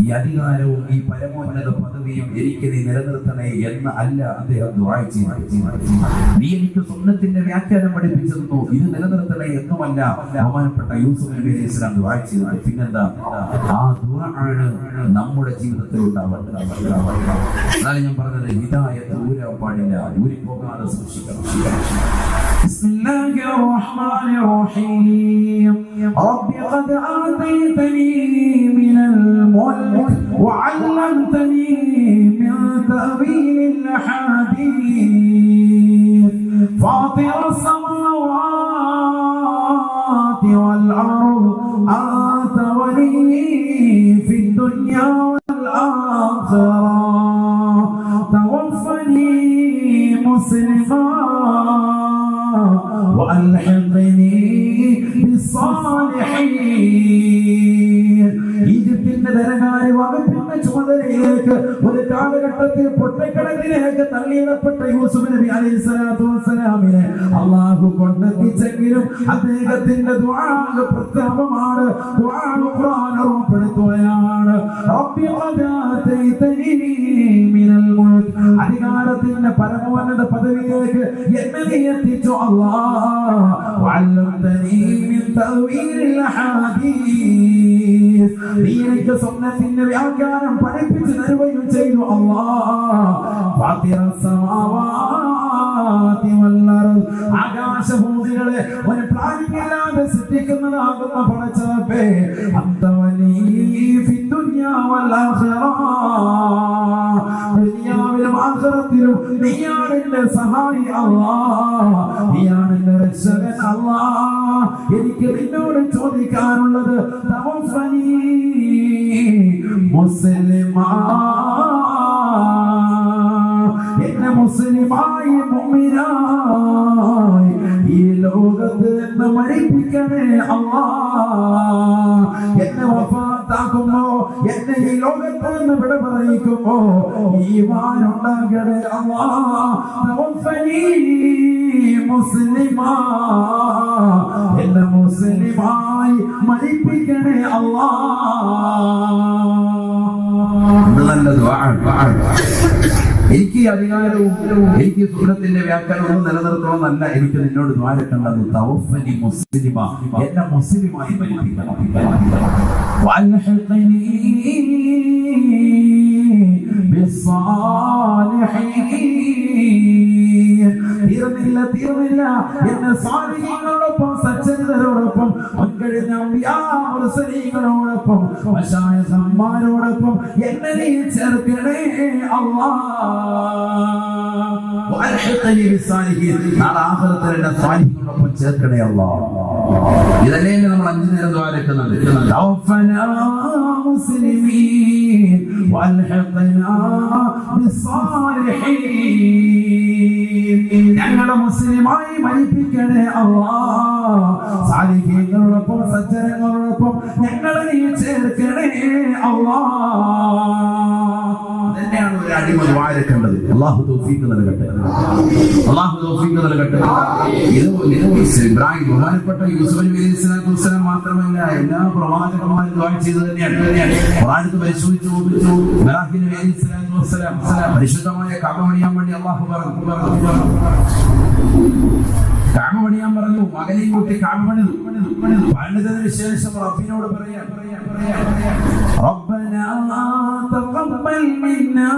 ഈ അധികാരവും ഈ പരമോന്നത പദവിയും എനിക്ക് നീ നിലനിർത്തണേ എന്ന് അല്ല അദ്ദേഹം ദുആ ചെയ്തു. നീ എനിക്ക് സുന്നത്തിന്റെ വ്യാഖ്യാനം പഠിപ്പിച്ചു തന്നു, ഇത് നിലനിർത്തണേ എന്നുമല്ല ബഹുമാനപ്പെട്ട യൂസുഫ് നബി അലൈഹിസ്സലാം ദുആ ചെയ്തത്. പിന്നെന്താ? ആ ദുആ ആണ് നമ്മുടെ ജീവിതത്തിൽ ഉണ്ടാവേണ്ടത്. അതാണ് ഞാൻ പറഞ്ഞത്, ഹിദായത്ത് ഊരാൻ പാടില്ല, ഊരിപ്പോകാതെ സൂക്ഷിക്കണം. بسم الله الرحمن الرحيم رب قد آتيتني من الملك وعلمتني من تأويل الأحاديث فاطر السماوات والأرض أنت ولي في الدنيا والآخرة توفني مسلما وألحقني بالصالحين ഈജിപ്തിന്റെ ധനകാര്യ വകുപ്പിന്റെ ചുമതലയിലേക്ക് ഒരു കാലഘട്ടത്തിൽ പൊട്ടക്കിടക്കിലേക്ക് തള്ളിയിടപ്പെട്ട യൂസുഫ് നബി അലൈഹി സ്വലാത്തു വസ്സലാമിനെ അല്ലാഹു കൊണ്ടെത്തിച്ചെങ്കിലും അദ്ദേഹത്തിന്റെ ദുആ പ്രസ്താവമാണ് ദുആ ഖുർആൻ ഓർമ്മപ്പെടുത്തുകയാണ് റബ്ബി ഖദ് ആതൈതനി മിനൽ മുൽക്ക് അധികാരത്തിന്റെ പരമോന്നത പദവിയിലേക്ക് എന്നെ നീ എത്തിച്ചു അല്ലാഹ് വഅല്ലംതനി മിൻ തഅവീലിൽ ഹദീസ് നീ എനിക്ക് സ്വപ്നത്തിന്റെ വ്യാഖ്യാനം പഠിപ്പിച്ചു തരുകയും ചെയ്തു അല്ലാഹ് ഫാത്തിറസ് സമാവാതി വൽ അർദ് ആകാശഭൂമികളെ ഒരു പ്ലാനിംഗ് ഇല്ലാതെ സൃഷ്ടിക്കുന്നതാകുന്ന പടച്ചറപ്പേ അന്ത വലി ഫി ദുനിയ വൽ ആഖിറ ദുനിയാവിലും ആഖിറത്തിലും നീയാണ് എന്റെ സഹായി അല്ലാഹ് നീയാണ് എന്റെ രക്ഷകൻ അല്ലാഹ് എനിക്ക് നിന്നോട് ചോദിക്കാനുള്ളത് തവഫനി മുസ്ലിമാ എന്നെ മുസ്ലിമായി മുഅ്മിനായി ഈ ലോകത്ത് നിന്ന് മരിപ്പിക്കണേ അല്ലാഹ് എന്നെ വഫാത്താക്കുമ്പോ എന്നെ ഈ ലോകത്ത് നിന്ന് വിട പറയിക്കുമ്പോ ഈമാൻ ഉണ്ടാകണേ അല്ലാഹ് തവഫനി മുസ്ലിമാ എന്നെ മുസ്ലിമായി മരിപ്പിക്കണേ അല്ലാഹ് നല്ല ദുആ. എനിക്ക് അധികാരവും എനിക്ക് സുഖത്തിന്റെ വ്യാഖ്യാനവും നിലനിർത്തണമെന്നല്ല എനിക്ക് നിന്നോട് ദ്വാരക്കേണ്ടത് തവഫനി മുസ്ലിമ എന്നെ മുസ്ലിമായി മരിപ്പിക്കണം വൽഹഖനി ബിസ്സാലിഹീൻ തീർന്നില്ല എന്നെ സാലിഹീങ്ങളോടൊപ്പം സജ്ജനരോടൊപ്പം മുൻകഴിഞ്ഞ മുർസലീങ്ങളോടൊപ്പം മശായിഖന്മാരോടൊപ്പം എന്നെ നീ ചേർക്കണേ അല്ലാഹ് വൽഹഖനി ബിസ്സാലിഹീൻ നാളെ ആഖിറത്തിൽ എന്നെ സാലിഹീങ്ങളോടൊപ്പം ചേർക്കണേ അല്ലാഹ് ഇതല്ലേ നമ്മൾ 5 നേരം ദ്വാരക്കുന്നത് തവഫനാ മുസ്ലിമീൻ വൽഹഖനാ ബിസ്സാലിഹീൻ ഞങ്ങളെ മുസ്ലിമായി മരിപ്പിക്കണേ അല്ലാഹ് സാലിഹീങ്ങളോടൊപ്പം സജ്ജനങ്ങളോടൊപ്പം ഞങ്ങളെ നീ ചേർക്കണേ അല്ലാഹ് തന്നെയാണ് ഒരു അടിമ ദ്വാരക്കേണ്ടത് അല്ലാഹു തൗഫീഖ് നൽകട്ടെ അല്ലാഹു തൗഫീഖ് നൽകട്ടെ ഇത് ഇബ്രാഹിം ബഹുമാനപ്പെട്ട യൂസുഫ് നബി അലൈഹി സ്വലാത്തു വസ്സലാം മാത്രമല്ല എല്ലാ പ്രവാചകന്മാരും ദുആ ചെയ്തത് തന്നെയാണ് ഖുർആനിൽ പരിശോധിച്ചു ഇബ്രാഹിം നബി അലൈഹി സ്വലാത്തു വസ്സലാം പരിശുദ്ധമായ കഅബ പണിയാൻ വേണ്ടി അല്ലാഹു പറഞ്ഞു കഅബ പണിയാൻ പറഞ്ഞു മകനെയും കൂട്ടി കഅബ പണിതതിനു ശേഷം റബ്ബിനോട് പറയാ ربنا تقبل منا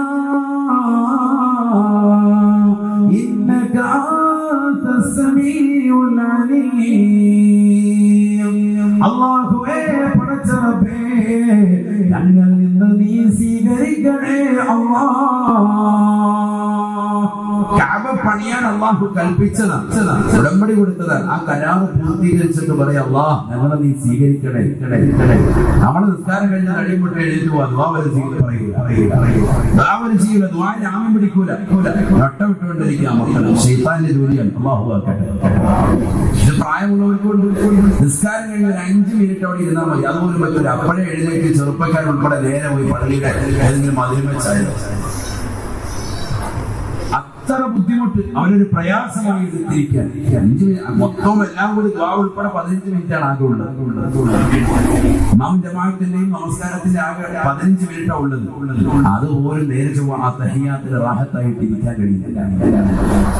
إنك أنت السميع العليم അല്ലാഹുവേ പടച്ചറബേ ഞങ്ങൾ നിന്ന് നീ സ്വീകരിക്കണേ കഅബ പണിയാൻ അല്ലാഹു കൽപ്പിച്ചതാണ് ഉടമ്പടി കൊടുത്തതാണ് ആ കരാറ് പൂർത്തീകരിച്ചിട്ട് പറയാം അല്ലാഹ് ഞങ്ങളെ നീ സ്വീകരിക്കണേ നമ്മളെ നിസ്കാരം കഴിഞ്ഞ കഴിയുമ്പോഴേ എഴുതി പോവാ ദുആ വരെ ചെയ്യൂല ദുആ രാമൻ പിടിക്കൂല നട്ട വിട്ടുകൊണ്ടിരിക്കുക മക്കളെ ശൈത്താന്റെ ജോലിയാണ് അല്ലാഹു ആക്കട്ടെ ഇത് പ്രായമുള്ളവർക്കൊണ്ട് നിസ്കാരം കഴിഞ്ഞ ഒരു 5 മിനിറ്റ് അവിടെ ഇരുന്നാൽ മതി അതുപോലും പറ്റില്ല അപ്പോഴേ എഴുന്നേറ്റ് ചെറുപ്പക്കാർ ഉൾപ്പെടെ നേരെ പോയി പള്ളിയുടെ ഏതെങ്കിലും മതിലും വെച്ചായിരുന്നു അത്ര ബുദ്ധിമുട്ട് അവരൊരു പ്രയാസമായി എടുത്തിരിക്കാൻ 5 മൊത്തം എല്ലാം കൂടി ദുആ ഉൾപ്പെടെ 15 മിനിറ്റാണ് ആകെ ഉള്ളത് ഇമാം ജമാഅത്തിന്റെയും നമസ്കാരത്തിന്റെ ആകെ 15 മിനിറ്റാണ് ഉള്ളത് അതുപോലും നേരെ ചൊവ്വ ആ തഹിയ്യാത്തിൽ റാഹത്തായിട്ട് ഇരിക്കാൻ കഴിയില്ല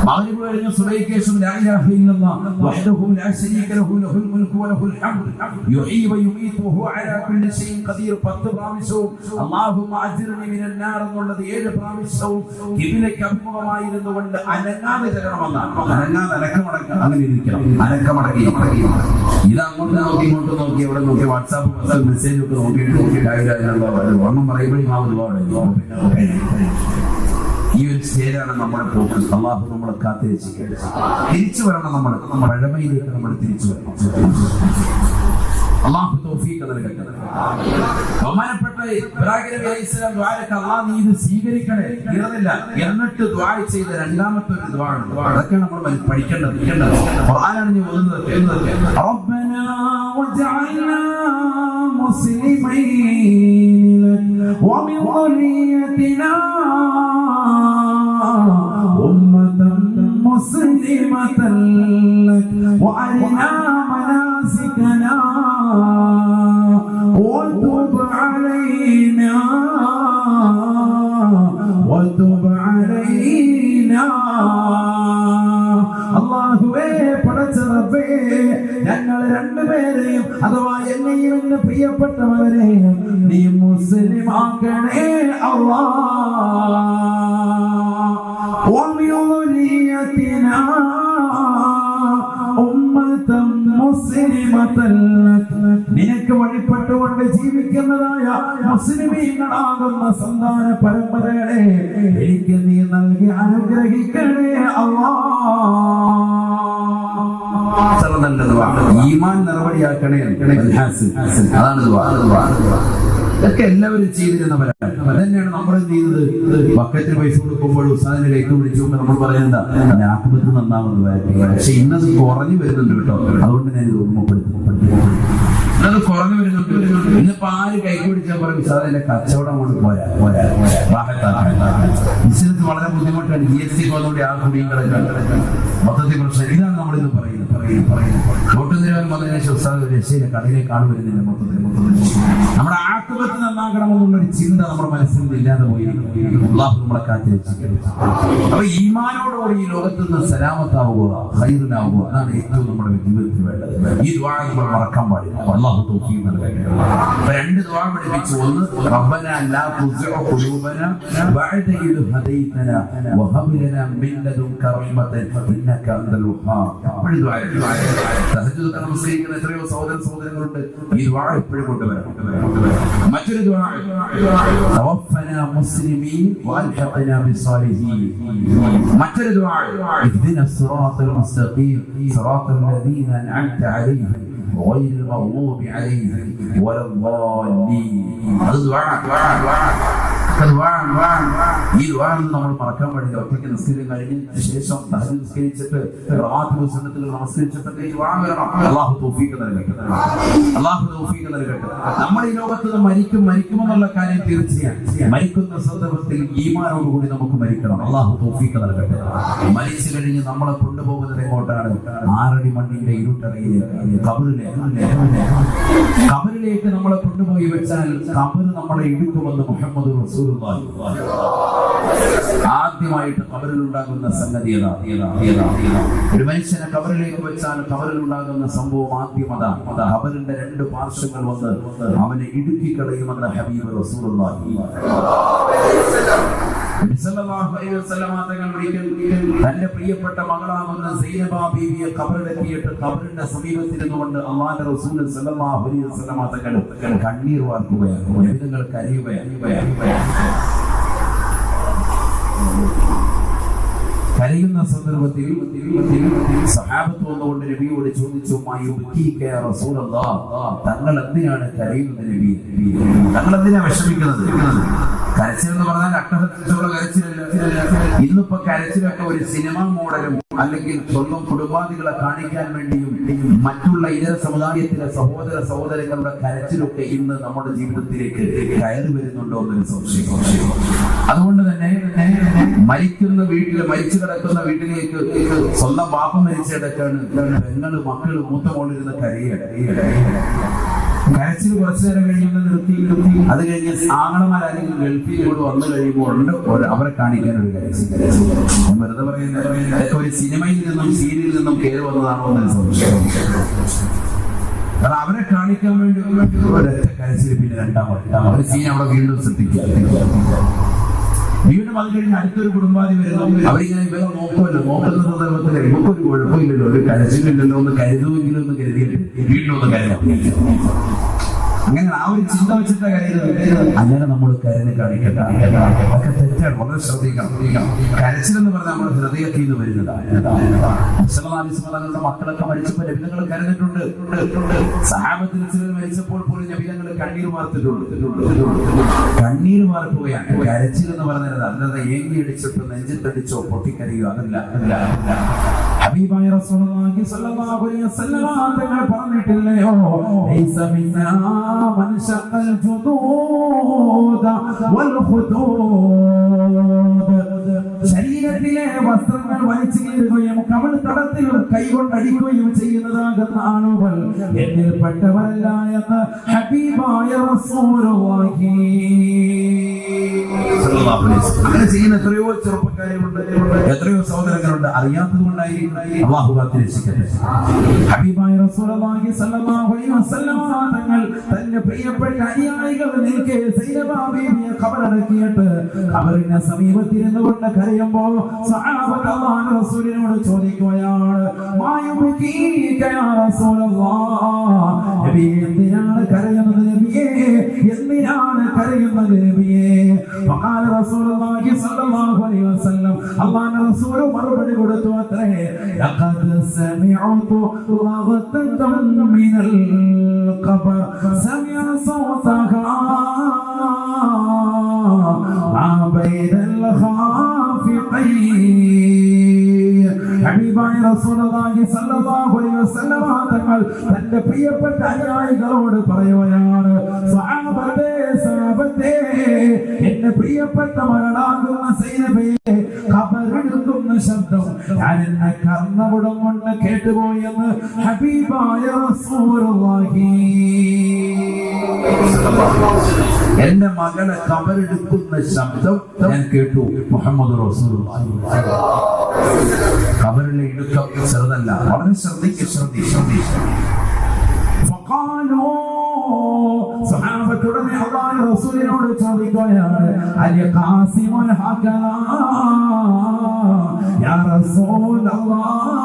മഗ്രിബ് കഴിഞ്ഞ സുബഹിക്ക് ശേഷം ലാ ഇലാഹ ഇല്ലല്ലാഹ് വഹ്ദഹു ലാ ശരീക ലഹു ലഹുൽ മുൽക്കു വലഹുൽ ഹംദ് യുഹ്യി വയുമീതു വഹുവ അലാ കുല്ലി ഷൈഇൻ ഖദീർ 10 പ്രാവശ്യവും അല്ലാഹുമ്മ അജ്ർനി മിനൻ നാർ എന്നുള്ളത് 7 പ്രാവശ്യവും ഖിബ്ലയ്ക്ക് അഭിമുഖമായി നിന്നുകൊണ്ട് അനങ്ങാതെ ചെല്ലണമെന്നാണ്. അനങ്ങാതെ അനക്കമടക്ക അങ്ങനെ ഇരിക്കണം. അനക്കമടക്കി ഇത് അങ്ങോട്ട് നോക്കി ഇങ്ങോട്ട് നോക്കി എവിടെ നോക്കി വാട്സാപ്പ് മെസ്സേജ് ഒക്കെ നോക്കിയിട്ട് കാര്യമുള്ള ഒന്നും പറയുമ്പോഴും ആ ഒരുപാട് ഈ ഒരു സ്റ്റേജാണ് നമ്മുടെ പോക്ക്. അള്ളാഹു നമ്മളെ കാത്തിരിച്ച് തിരിച്ചു വരണം. നമ്മൾ പഴമയിലേക്ക് നമ്മൾ തിരിച്ചു വരണം. അള്ളാഹു തൗഫീഖ് നൽകട്ടെ. ബഹുമാനപ്പെട്ട ഇബ്രാഹിം നബി അലൈഹിസ്സലാം ദുആക്ക് അള്ളാഹ് നീ ഇത് സ്വീകരിക്കണേ ഇരുന്നില്ല. എന്നിട്ട് ദുആ ചെയ്ത രണ്ടാമത്തെ ഒരു ദുആ ഉണ്ട്. അതൊക്കെ നമ്മൾ പഠിക്കേണ്ടത്. ഖുർആനാണ് നീ ഓതുന്നത്. റബ്ബനാ വജഅൽനാ മുസ്ലിമീന വമിൻ ദുർരിയതിനാ ഉമ്മതൻ മുസ്ലിമതൻ ലക വഅരിനാ മനാസികനാ وتب علينا وتب علينا അല്ലാഹുവേ പടച്ച റബ്ബേ ഞങ്ങൾ രണ്ടുപേരെയും അഥവാ എന്നെയും എന്റെ പ്രിയപ്പെട്ടവരെയും നീ മുസ്ലിം ആക്കണേ അല്ലാഹ് വമിയുരിയതിനാ ഉമ്മതൻ മുസ്ലിമതൻ ലക നിനക്ക് വഴിപ്പെട്ടുകൊണ്ട് ജീവിക്കുന്നതായ മുസ്ലിമീങ്ങളാകുന്ന സന്താന പരമ്പരകളെ എനിക്ക് നീ നൽകി അനുഗ്രഹിക്കണേ അല്ലാഹ്. ഈമാൻ നടപടിയാക്കണേ. അതാണ് ഇതൊക്കെ എല്ലാവരും ചെയ്തിരുന്നവരാണ്. അതന്നെയാണ് നമ്മൾ ചെയ്തത്. ബക്കറ്റിന് പൈസ കൊടുക്കുമ്പോൾ ഉസ്താദിനെ കൈക്ക് പിടിച്ചുകൊണ്ട് നമ്മൾ പറയുന്നത് ആത്മഹത്യ നന്നാവുന്നത്. പക്ഷെ ഇന്നത് കുറഞ്ഞു വരുന്നുണ്ട് കേട്ടോ. അതുകൊണ്ട് ഞാൻ ഇത് ഓർമ്മപ്പെടുത്തി. ഇന്നത് കുറഞ്ഞു വരുന്നുണ്ട്. ഇന്നിപ്പോ ആര് കൈക്ക് പിടിച്ചാൽ പറയും ഉസ്താദിന്റെ കച്ചവടം കൊണ്ട് പോരാ ബിസിനസ് വളരെ ബുദ്ധിമുട്ടാണ്. GST വന്നുകൊണ്ട് ആ കുടികളൊക്കെ മൊത്തത്തിൽ പ്രശ്നം. ഇതാണ് നമ്മളിന്ന് പറയുന്നത്. വോട്ട് നിരവധി വന്നതിന് ശേഷം ഉസ്താദ് രക്ഷയിലെ കടയിലേക്കാണ് വരുന്നില്ല. മൊത്തത്തിൽ നമ്മുടെ ആത്മഹത്യ നന്നാക്കണമെന്നുള്ളൊരു ചിന്ത നമ്മുടെ മനസ്സിൽ ഇല്ലാതെ പോയി. അല്ലാഹു നമ്മളെ കാത്തിരിച്ചു. അപ്പൊ ഈമാനോടുകൂടി ഈ ലോകത്ത് നിന്ന് സലാമത്താവുക, ഖൈറിനാവുക, അതാണ് ഏറ്റവും നമ്മുടെ ജീവിതത്തിൽ വേണ്ടത്. ഈ ദുആ നമ്മൾ മറക്കാൻ പാടില്ല. അല്ലാഹു തൗഫീഖ് നൽകട്ടെ. രണ്ട് ദുആ പഠിപ്പിച്ചു. ഒന്ന് റബ്ബനാ ലാ തുസിഉ ഖുലൂബനാ ബഅദ ഇദ് ഹദൈതനാ വഹബ് ലനാ മിൻ ലദുൻക റഹ്മതൻ ഇന്നക അൻതൽ വഹാബ്. ഒരു ദുആ. തഹജ്ജുദ് നമസ്കരിക്കുന്ന എത്രയോ സഹോദരങ്ങളുണ്ട്. ഈ ദുആ എപ്പോഴും കൊണ്ടുവരണം. മറ്റൊരു ദുആ തവഫനാ മുസ്ലിമീൻ വഅൽഹഖനാ ബിസ്സാലിഹീൻ. മറ്റൊരു ദുആ ഇഹ്ദിനസ് സിറാത്തൽ മുസ്തഖീം സിറാത്തൽ ലദീന അൻഅംത അലൈഹിം غير المغضوب عليهم ولا الضالين. അത് ദുആ. ഈ ദുആ നമ്മൾ മറക്കാൻ പാടില്ല. ഒറ്റയ്ക്ക് നിസ്കാരം കഴിഞ്ഞ ശേഷം തഹജ്ജുദ് നിസ്കരിച്ചിട്ട് റവാത്തിബ് സുന്നത്തുകൾ നമസ്കരിച്ചിട്ട് ഈ ദുആ വേണം. അല്ലാഹു തൗഫീഖ് നൽകട്ടെ. നമ്മൾ ഈ ലോകത്ത് നിന്ന് മരിക്കുമെന്നുള്ള കാര്യം തീർച്ചയാണ്. മരിക്കുന്ന സന്ദർഭത്തിൽ ഈമാനോടുകൂടി നമുക്ക് മരിക്കണം. അല്ലാഹു തൗഫീഖ് നൽകട്ടെ. മരിച്ചു കഴിഞ്ഞ് നമ്മളെ കൊണ്ടുപോകുന്നത് എങ്ങോട്ടാണ്? 6 അടി മണ്ണിന്റെ ഇരുട്ടറയിലേക്ക്, ഖബറിലേക്ക് നമ്മളെ കൊണ്ടുപോയി വെച്ചാൽ ഖബർ നമ്മളെ ഇടിക്കുമെന്ന് മുഹമ്മദ് റസൂലുള്ളാഹി. ആദ്യമായിട്ട് ഖബറിൽ ഉണ്ടാകുന്ന സംഗതി ഒരു മനുഷ്യനെ ഖബറിലേക്ക് വെച്ചാൽ ഖബറിൽ ഉണ്ടാകുന്ന സംഭവം ആദ്യം അതാണ്. ഖബറിന്റെ 2 പാർശ്വങ്ങൾ വന്ന് അവനെ ഇടുക്കി കളയുമെന്ന് ഹബീബ് റസൂലുള്ളാഹി. തന്റെ പ്രിയപ്പെട്ട മകളാകുന്ന സൈനബ ബീവിയെ ഖബറിലെത്തിയിട്ട് ഖബറിന്റെ സമീപത്തിരുന്നുകൊണ്ട് അല്ലാഹുവിന്റെ റസൂൽ സല്ലല്ലാഹു അലൈഹി വസല്ലം തങ്ങൾ കണ്ണീർ വാർക്കുകയാണ്. നബിതങ്ങൾ കരയുന്ന സന്ദർഭത്തിൽ സഹാബത്ത് വന്നുകൊണ്ട് നബിയോട് ചോദിച്ചു, തങ്ങൾ എന്തിനാണ് കരയുന്നത് നബി? തങ്ങൾ എന്തിനാ വിഷമിക്കുന്നത്? കരച്ചിൽ എന്ന് പറഞ്ഞാൽ അട്ടഹസിച്ചുള്ള കരച്ചിലല്ല. ഇന്നിപ്പോ കരച്ചിലൊക്കെ ഒരു സിനിമാ മോഡലും അല്ലെങ്കിൽ സ്വന്തം കുടുംബാദികളെ കാണിക്കാൻ വേണ്ടിയും മറ്റുള്ള ഇതര സമുദായത്തിലെ സഹോദരങ്ങളുടെ കരച്ചിലൊക്കെ ഇന്ന് നമ്മുടെ ജീവിതത്തിലേക്ക് കയറി വരുന്നുണ്ടോ എന്നൊരു സംശയം. അതുകൊണ്ട് തന്നെ മരിക്കുന്ന വീട്ടില് മരിച്ചു കിടക്കുന്ന വീട്ടിലേക്ക് സ്വന്തം ബാപ്പ മരിച്ചിടക്കാണ് പെങ്ങള് മക്കള് മൂത്ത മോളിരുന്ന് കരച്ചിൽ കുറച്ചു നേരം കഴിയുമ്പോൾ നിർത്തി. അത് കഴിഞ്ഞ് ആങ്ങളമാരെങ്കിലും ഗൾഫിലോട് വന്നു കഴിയുമ്പോൾ ഉണ്ട് അവരെ കാണിക്കാൻ ഒരു കരച്ചിൽ. വെറുതെ പറയുന്നത് അതൊക്കെ ഒരു സിനിമയിൽ നിന്നും സീരിയലിൽ നിന്നും കയറി വന്നതാണോ എന്നൊരു സംശയം. കാരണം അവരെ കാണിക്കാൻ വേണ്ടി ഒരൊറ്റ കരച്ചിൽ, പിന്നെ രണ്ടാമത്തെ സീൻ അവിടെ വീണ്ടും ശ്രദ്ധിക്കുക. വീണ്ടും അത് കഴിഞ്ഞ് അടുത്തൊരു കുടുംബാതി വരുന്നു. അവരിങ്ങനെ ഇവരെ നോക്കുമല്ലോ, നോക്കുന്ന സന്ദർഭത്തിൽ ഇവക്കൊരു കുഴപ്പമില്ലല്ലോ, ഒരു കരച്ചിലില്ലല്ലോ, ഒന്ന് കരുതുമെങ്കിലും ഒന്ന് കരുതിയിട്ട് വീണ്ടും ഒന്ന് കരുതാം. അങ്ങനെ ആ ഒരു ചിന്ത വെച്ചിട്ട് കരുതുന്നത്. അങ്ങനെ നമ്മൾ കരുതി കാണിക്കണ്ട, അതൊക്കെ തെറ്റാണ്. വളരെ ശ്രദ്ധിക്കണം. കരച്ചിലെന്ന് പറഞ്ഞാൽ നമ്മുടെ ഹൃദയത്തിൽ നിന്ന് വരുന്നതാണ്. തങ്ങളുടെ മക്കളൊക്കെ മരിച്ചപ്പോൾ നബിതങ്ങൾ കരഞ്ഞിട്ടുണ്ട്. സഹാബത്തിൽ ചിലർ മരിച്ചപ്പോൾ പോലും നബിതങ്ങൾ കണ്ണീർ വാർത്തിട്ടുണ്ട്. കണ്ണീർ വാർക്കുകയാണ് കരച്ചിൽ എന്ന് പറഞ്ഞത്. അല്ലാതെ ഏങ്ങി അടിച്ചിട്ട് നെഞ്ചിട്ടടിച്ചോ പൊട്ടിക്കരയോ അതല്ല. ഹബീബായ റസൂലുള്ളാഹി സ്വല്ലല്ലാഹു അലൈഹി വസല്ലം തങ്ങൾ പറഞ്ഞിട്ടില്ലയോ, ലൈസ മിന്നാ മൻ ശഖൽ ജുദൂദ വൽ ഖുദൂദ്. ശരീരത്തിലെ വസ്ത്രങ്ങൾ വലിച്ചു കീറുകയും കവൾ തടത്തിലും കൈകൊണ്ടടിക്കുകയും ചെയ്യുന്നതാകുന്ന ആളുകൾ എന്നിൽപ്പെട്ടവരല്ല എന്ന് ഹബീബായ റസൂലുള്ളാഹി. അങ്ങനെ ചെയ്യുന്ന എത്രയോ ചെറുപ്പക്കാരുണ്ട്, എത്രയോ സഹോദരങ്ങളുണ്ട്. അറിയാത്തത് കൊണ്ടായിരിക്കും. അല്ലാഹു കാത്തിരക്ഷിക്കട്ടെ. ഹബീബായ റസൂലുള്ളാഹി സ്വല്ലല്ലാഹു അലൈഹി വസല്ലം തങ്ങൾ തന്റെ പ്രിയപ്പെട്ട അനുയായികൾ നിൽക്കെ സൈനബ ബീവിയെ ഖബറടക്കിയിട്ട് ഖബറിന്റെ സമീപത്തിരുന്നു കൊണ്ട് കരയുമ്പോൾ സഹാബത്ത് അല്ലാഹുവിന്റെ റസൂലിനോട് ചോദിക്കുകയാണ്, മായുബികീക യാ റസൂലല്ലാഹ്, നബിയേ എന്തിനാണ് കരയുന്നത് നബിയേ, എന്തിനാണ് കരയുന്നത് നബിയേ? ഫഖാല റസൂലുള്ളാഹി സ്വല്ലല്ലാഹു അലൈഹി വസല്ലം, അല്ലാഹുവിന്റെ റസൂൽ മറുപടി കൊടുത്തു അത്രേ, ലഖദ് സമിഅതു റഗതൻ മിനൽ ഖബർ സമിഅ സൗതഹാ മാ ബൈനൽ ഖാഫിഖൈൻ. ഹബീബായ റസൂലുള്ളാഹി സ്വല്ലല്ലാഹു അലൈഹി വസല്ലം തങ്ങൾ തന്റെ പ്രിയപ്പെട്ട അനുയായികളോട് പറയുകയാണ്, സഹാബത്തെ, എന്റെ പ്രിയപ്പെട്ട മകളാകുന്ന സൈനബയെ ഖബറെടുക്കുന്ന ശബ്ദം ഞാൻ എന്നെ കർണപുടം കൊണ്ട് കേട്ടുപോയെന്ന് ഹബീബായ റസൂലുള്ളാഹി. എന്റെ മകളെ ഖബറെടുക്കുന്ന ശബ്ദം ഞാൻ കേട്ടു. മുഹമ്മദ് റസൂലുള്ളാഹി. ഖബറിലെ ഇടുക്കം ചെറുതല്ല. വളരെ ശ്രദ്ധിക്കുക. സഹാബത്തുടനെ അല്ലാഹുവിന്റെ റസൂലിനോട് ചോദിക്കുകയാണ്, അലി ഖാസിമുൽ ഹഖലാ യാ റസൂലല്ലാഹ്.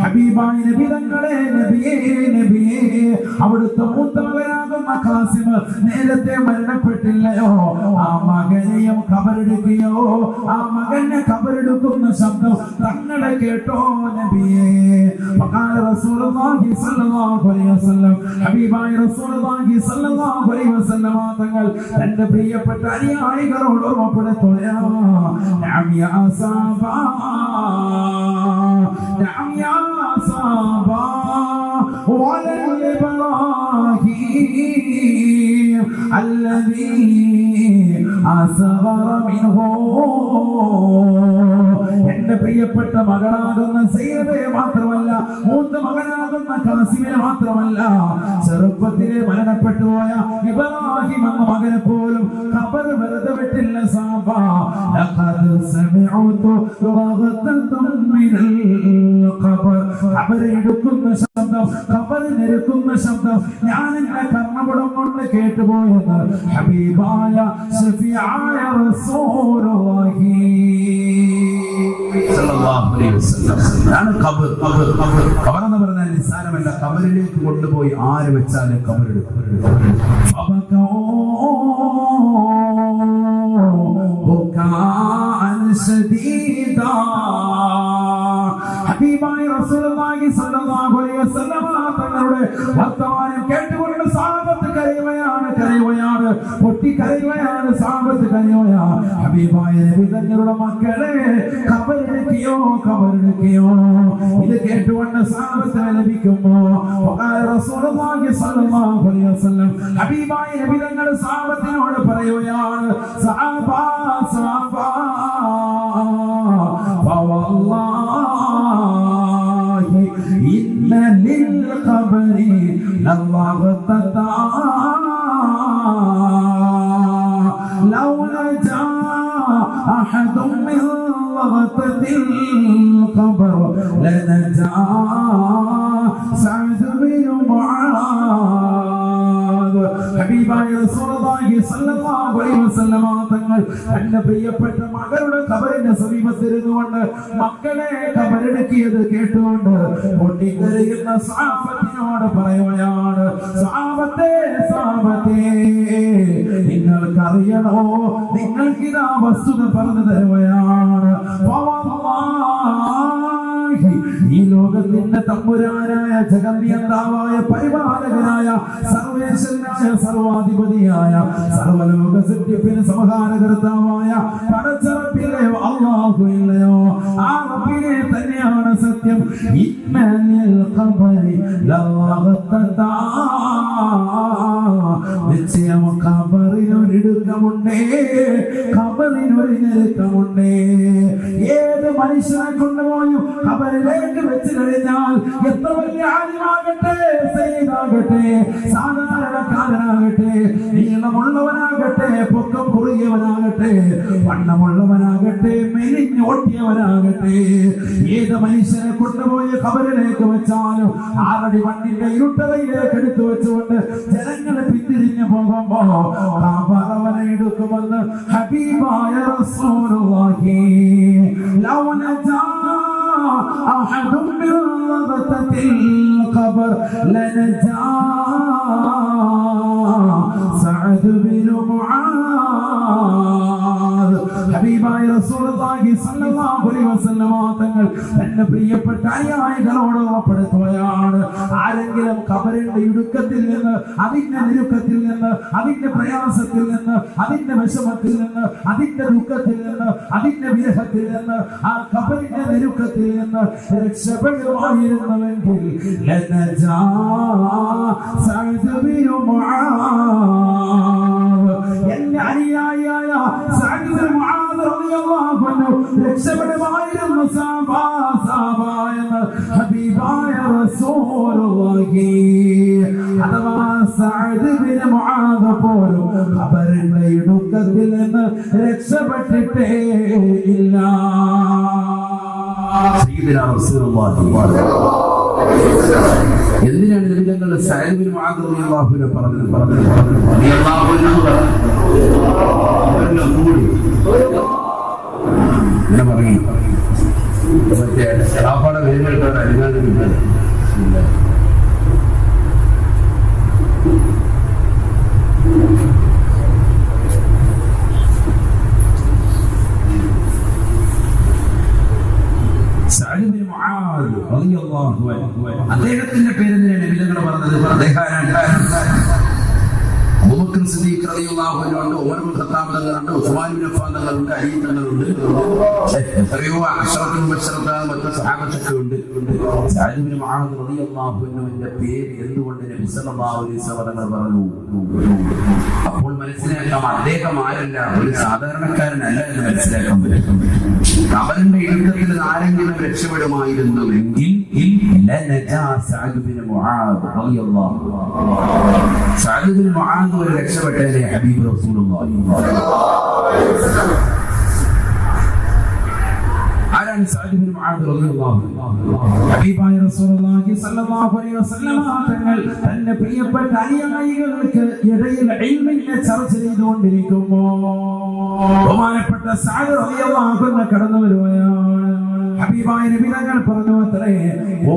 ഹബീബായ നബി തങ്ങളെ, നബിയേ, അവിടുത്തെ മൂത്ത മകനാകുന്ന ഖാസിം നേരത്തെ മരണപ്പെട്ടില്ലയോ? ആ മകനെയും ഖബറെടുക്കുകയോ, ആ മകനെ ഖബറെടുക്കുന്ന ശബ്ദം തങ്ങളെ കേട്ടോ നബിയേ? ഫഖാല റസൂലുള്ളാഹി സ്വല്ലല്ലാഹു അലൈഹി വസല്ലം, ഹബീബായ റസൂലുള്ളാഹി സ്വല്ലല്ലാഹു അലൈഹി വസല്ലം തങ്ങൾ തന്റെ പ്രിയപ്പെട്ട അനുയായികളോട് ഓർമ്മപ്പെടുത്തുകയാണ്, നഅം യാ സാബാ, നഅം യാ സാബാ വലൽ ഇബ്രാഹിം അല്ലദീ അസ്ഗറ മിൻഹു. എന്റെ പ്രിയപ്പെട്ട മകളാകുന്ന സൈനബയെ മാത്രമല്ല, മൂത്ത മകനാകുന്ന ഖാസിമിനെ മാത്രമല്ല, ചെറുപ്പത്തിലെ മരണപ്പെട്ടു പോയ ഇബ്രാഹിം എന്ന മകനെ പോലും ഖബർ വെറുതെ വിട്ടില്ല. സാബാ ലഖദ് സമിഅതു റഗതൻ മിനൽ ഖബർ. ഖബറെടുക്കുന്ന ശബ്ദം, ഖബറിനെടുക്കുന്ന ശബ്ദം ഞാൻ എന്റെ കർണപുടം കൊണ്ട് കേട്ടുപോയെന്ന് ഹബീബായ ശഫീആയ റസൂലുള്ളാഹി സ്വല്ലല്ലാഹു അലൈഹി വസല്ലം. ഖബർ എന്ന് പറഞ്ഞാൽ നിസ്സാരമല്ല. ഖബറിലേക്ക് കൊണ്ടുപോയി ആര് വെച്ചാലും ഖബറെടുക്കും. ഹബീബായ റസൂലുള്ളാഹി സ്വല്ലല്ലാഹു അലൈഹി വസല്ലം തങ്ങളുടെ വർത്തമാനം കേട്ടുകൊണ്ട് സഹാബത്ത് കരയുകയാണ്, പൊട്ടിക്കരയുകയാണ്. സഹാബത്ത് കരയുകയാണ്. ഹബീബായ നബി തങ്ങളുടെ മക്കളെ ഖബറെടുക്കുകയോ. ഇത് കേട്ടുകൊണ്ട് സഹാബത്ത് ലഭിക്കുമ്പോ റസൂലുള്ളാഹി സ്വല്ലല്ലാഹു അലൈഹി വസല്ലം ഹബീബായ നബി തങ്ങൾ സഹാബത്തിനോട് പറയുകയാണ്, സഹാബാ ഫവല്ലാഹി ഇന്ന ലിൽ ഖബരി ലവഖതതാ ലൗ നജാ അഹദും മിൻ ലവഖതിൽ ഖബർ ലനജാ സഅദ് ബിൻ മുആദ്. ഹബീബായ റസൂലുള്ളാഹി സ്വല്ലല്ലാഹു അലൈഹി വസല്ലമ തങ്ങൾ തന്റെ പ്രിയപ്പെട്ട മകളുടെ ഖബറിന്റെ സമീപത്തിരുന്നുകൊണ്ട് മക്കളെ ഖബറടക്കിയത് കേട്ടുകൊണ്ട് പൊട്ടിക്കരയുന്ന സ്വഹാബത്തിനോട് പറയുകയാണ്, സ്വഹാബത്തേ നിങ്ങൾക്കറിയണോ, നിങ്ങൾക്കിതാ വസ്തുത പറഞ്ഞു തരുകയാണ്. ഈ ലോകത്തിന്റെ തമ്പുരാനായ ജഗന്നിയന്താവായ പരിപാലകനായ സർവേശ്വരനായ സർവാധിപതിയായ സർവലോക സൃഷ്ടിപ്പിന് സമഹാരകർത്താവായ പടച്ചറപ്പില്ലയോ അല്ലാഹു ഇല്ലയോ, ആ റബ്ബിനെ തന്നെയാണ് സത്യം. ഇന്നലിൽ ഖബരി ലവഖതതാ, നിശ്ചയം ഖബറിനൊരിടുക്കമുണ്ടേ, ഖബറിനൊരു ഞെരുക്കമുണ്ടേ. ഏത് മനുഷ്യനെ കൊണ്ടുപോയും ഖബറിലേക്ക് വെച്ച് കഴിഞ്ഞാൽ എത്ര വലിയ ആലിമാകട്ടെ, സയ്യിദാകട്ടെ, സാധാരണക്കാരനാകട്ടെ, നീളമുള്ളവനാകട്ടെ, പൊക്കം കുറുകിയവനാകട്ടെ, വണ്ണമുള്ളവനാകട്ടെ, മെലിഞ്ഞോട്ടിയവനാകട്ടെ, ഏത് മനുഷ്യനെ കൊണ്ടുപോയി ഖബറിലേക്ക് വെച്ചാലും 6 അടി മണ്ണിന്റെ ഇരുട്ടറയിലേക്ക് എടുത്തു വെച്ചുകൊണ്ട് ജനങ്ങളെ പിന്തിരിഞ്ഞു പോകുമ്പോ ഖബറവനെ എടുക്കുമെന്ന് ഹബീബായ റസൂലുള്ളാഹി. ലൗ നജാ أحد من ربطة القبر لنجا سعد بن معاذ. ഹബീബായ റസൂലുള്ളാഹി സ്വല്ലല്ലാഹു അലൈഹി വസല്ലമ തങ്ങൾ തന്റെ പ്രിയപ്പെട്ട അനുയായികളോട് ഉറപ്പെടുത്തുകയാണ്, ആരെങ്കിലും ഖബറിന്റെ ഇടുക്കത്തിൽ നിന്ന്, അതിന്റെ നിരുക്കത്തിൽ നിന്ന്, അതിന്റെ പ്രയാസത്തിൽ നിന്ന്, അതിന്റെ വിഷമത്തിൽ നിന്ന്, അതിന്റെ ദുഃഖത്തിൽ നിന്ന്, അതിന്റെ വിരഹത്തിൽ നിന്ന്, ആ ഖബറിന്റെ നിരുക്കത്തിൽ നിന്ന് രക്ഷപ്പെടുമായിരുന്നുവെങ്കിൽ ലനജാ സഅദ് ബിൻ മുആദ്, എന്റെ അനുയായിയായ സഅദ് ബിൻ മുആദ് റളിയല്ലാഹു അൻഹു രക്ഷപ്പെടുമായിരുന്നു എന്ന് ഹബീബായ റസൂലുള്ളാഹി. അഥവാ സഅദ് ബിൻ മുആദ് പോലും ഖബറിന്റെ ഇടുക്കത്തിൽ നിന്ന് രക്ഷപ്പെട്ടിട്ടേ ഇല്ല. എന്തിനാണ് നബിതങ്ങൾ സഅദ് ബിൻ മുആദ് റളിയല്ലാഹു അൻഹു പറഞ്ഞത്? ഇങ്ങനെ പറയും, മറ്റേ ഷറാഫാടെ വേദികൾക്കാണ് അരികാണ്ട് കിട്ടുന്നത്. സഅദ് ബിൻ മുആദ് റളിയല്ലാഹു അൻഹു, അദ്ദേഹത്തിന്റെ പേരെന്തിനാണ് നബിതങ്ങൾ പറഞ്ഞത്? അബൂബക്കർ സിദ്ദീഖ് റളിയല്ലാഹു അൻഹു ഉണ്ട്, ഉമർ ഇബ്നു ഖത്താബ് തങ്ങളുണ്ട്, ഉസ്മാൻ ഇബ്നു അഫ്ഫാൻ തങ്ങളുണ്ട്, അലി തങ്ങളുണ്ട്, എത്രയോ അശ്റഫുൽ മുബശ്ശറത മറ്റു സഹാബത്തൊക്കെ ഉണ്ട്. സഅദ് ബിൻ മുആദ് റളിയല്ലാഹു അൻഹുവിന്റെ പേര് എന്തുകൊണ്ട് നബി സല്ലല്ലാഹു അലൈഹി വസല്ലം പറഞ്ഞു? അപ്പോൾ മനസ്സിലാക്കാം അദ്ദേഹം ആരല്ല, ഒരു സാധാരണക്കാരനല്ല എന്ന് മനസ്സിലാക്കാൻ പറ്റും. ഖബറിന്റെ ഇടുക്കത്തിൽ ആരെങ്കിലും രക്ഷപ്പെടുമായിരുന്നുവെങ്കിൽ ലനജാ സഅദ് ബിൻ മുആദ് റളിയല്ലാഹു അൻഹു, സഅദ് ബിൻ മുആദ് ഒരു രക്ഷപ്പെട്ടതിനെ ഹബീബ് റസൂലുള്ളാഹി. ആരാണ് സഅദ് ബിൻ മുആദ് റളിയല്ലാഹു അൻഹു? ഹബീബായ റസൂലുള്ളാഹി സ്വല്ലല്ലാഹു അലൈഹി വസല്ലം തങ്ങൾ തന്റെ പ്രിയപ്പെട്ട അനുയായികൾക്ക് ഇടയിൽ ഇൽമിനെ ചർച്ച ചെയ്തുകൊണ്ടിരിക്കുമ്പോൾ ബഹുമാനപ്പെട്ട സഅദ് റളിയല്ലാഹു അൻഹു കടന്നു വരുകയാണ്. ഹബീബായ നബി തങ്ങൾ പറഞ്ഞു അത്രേ, ഓ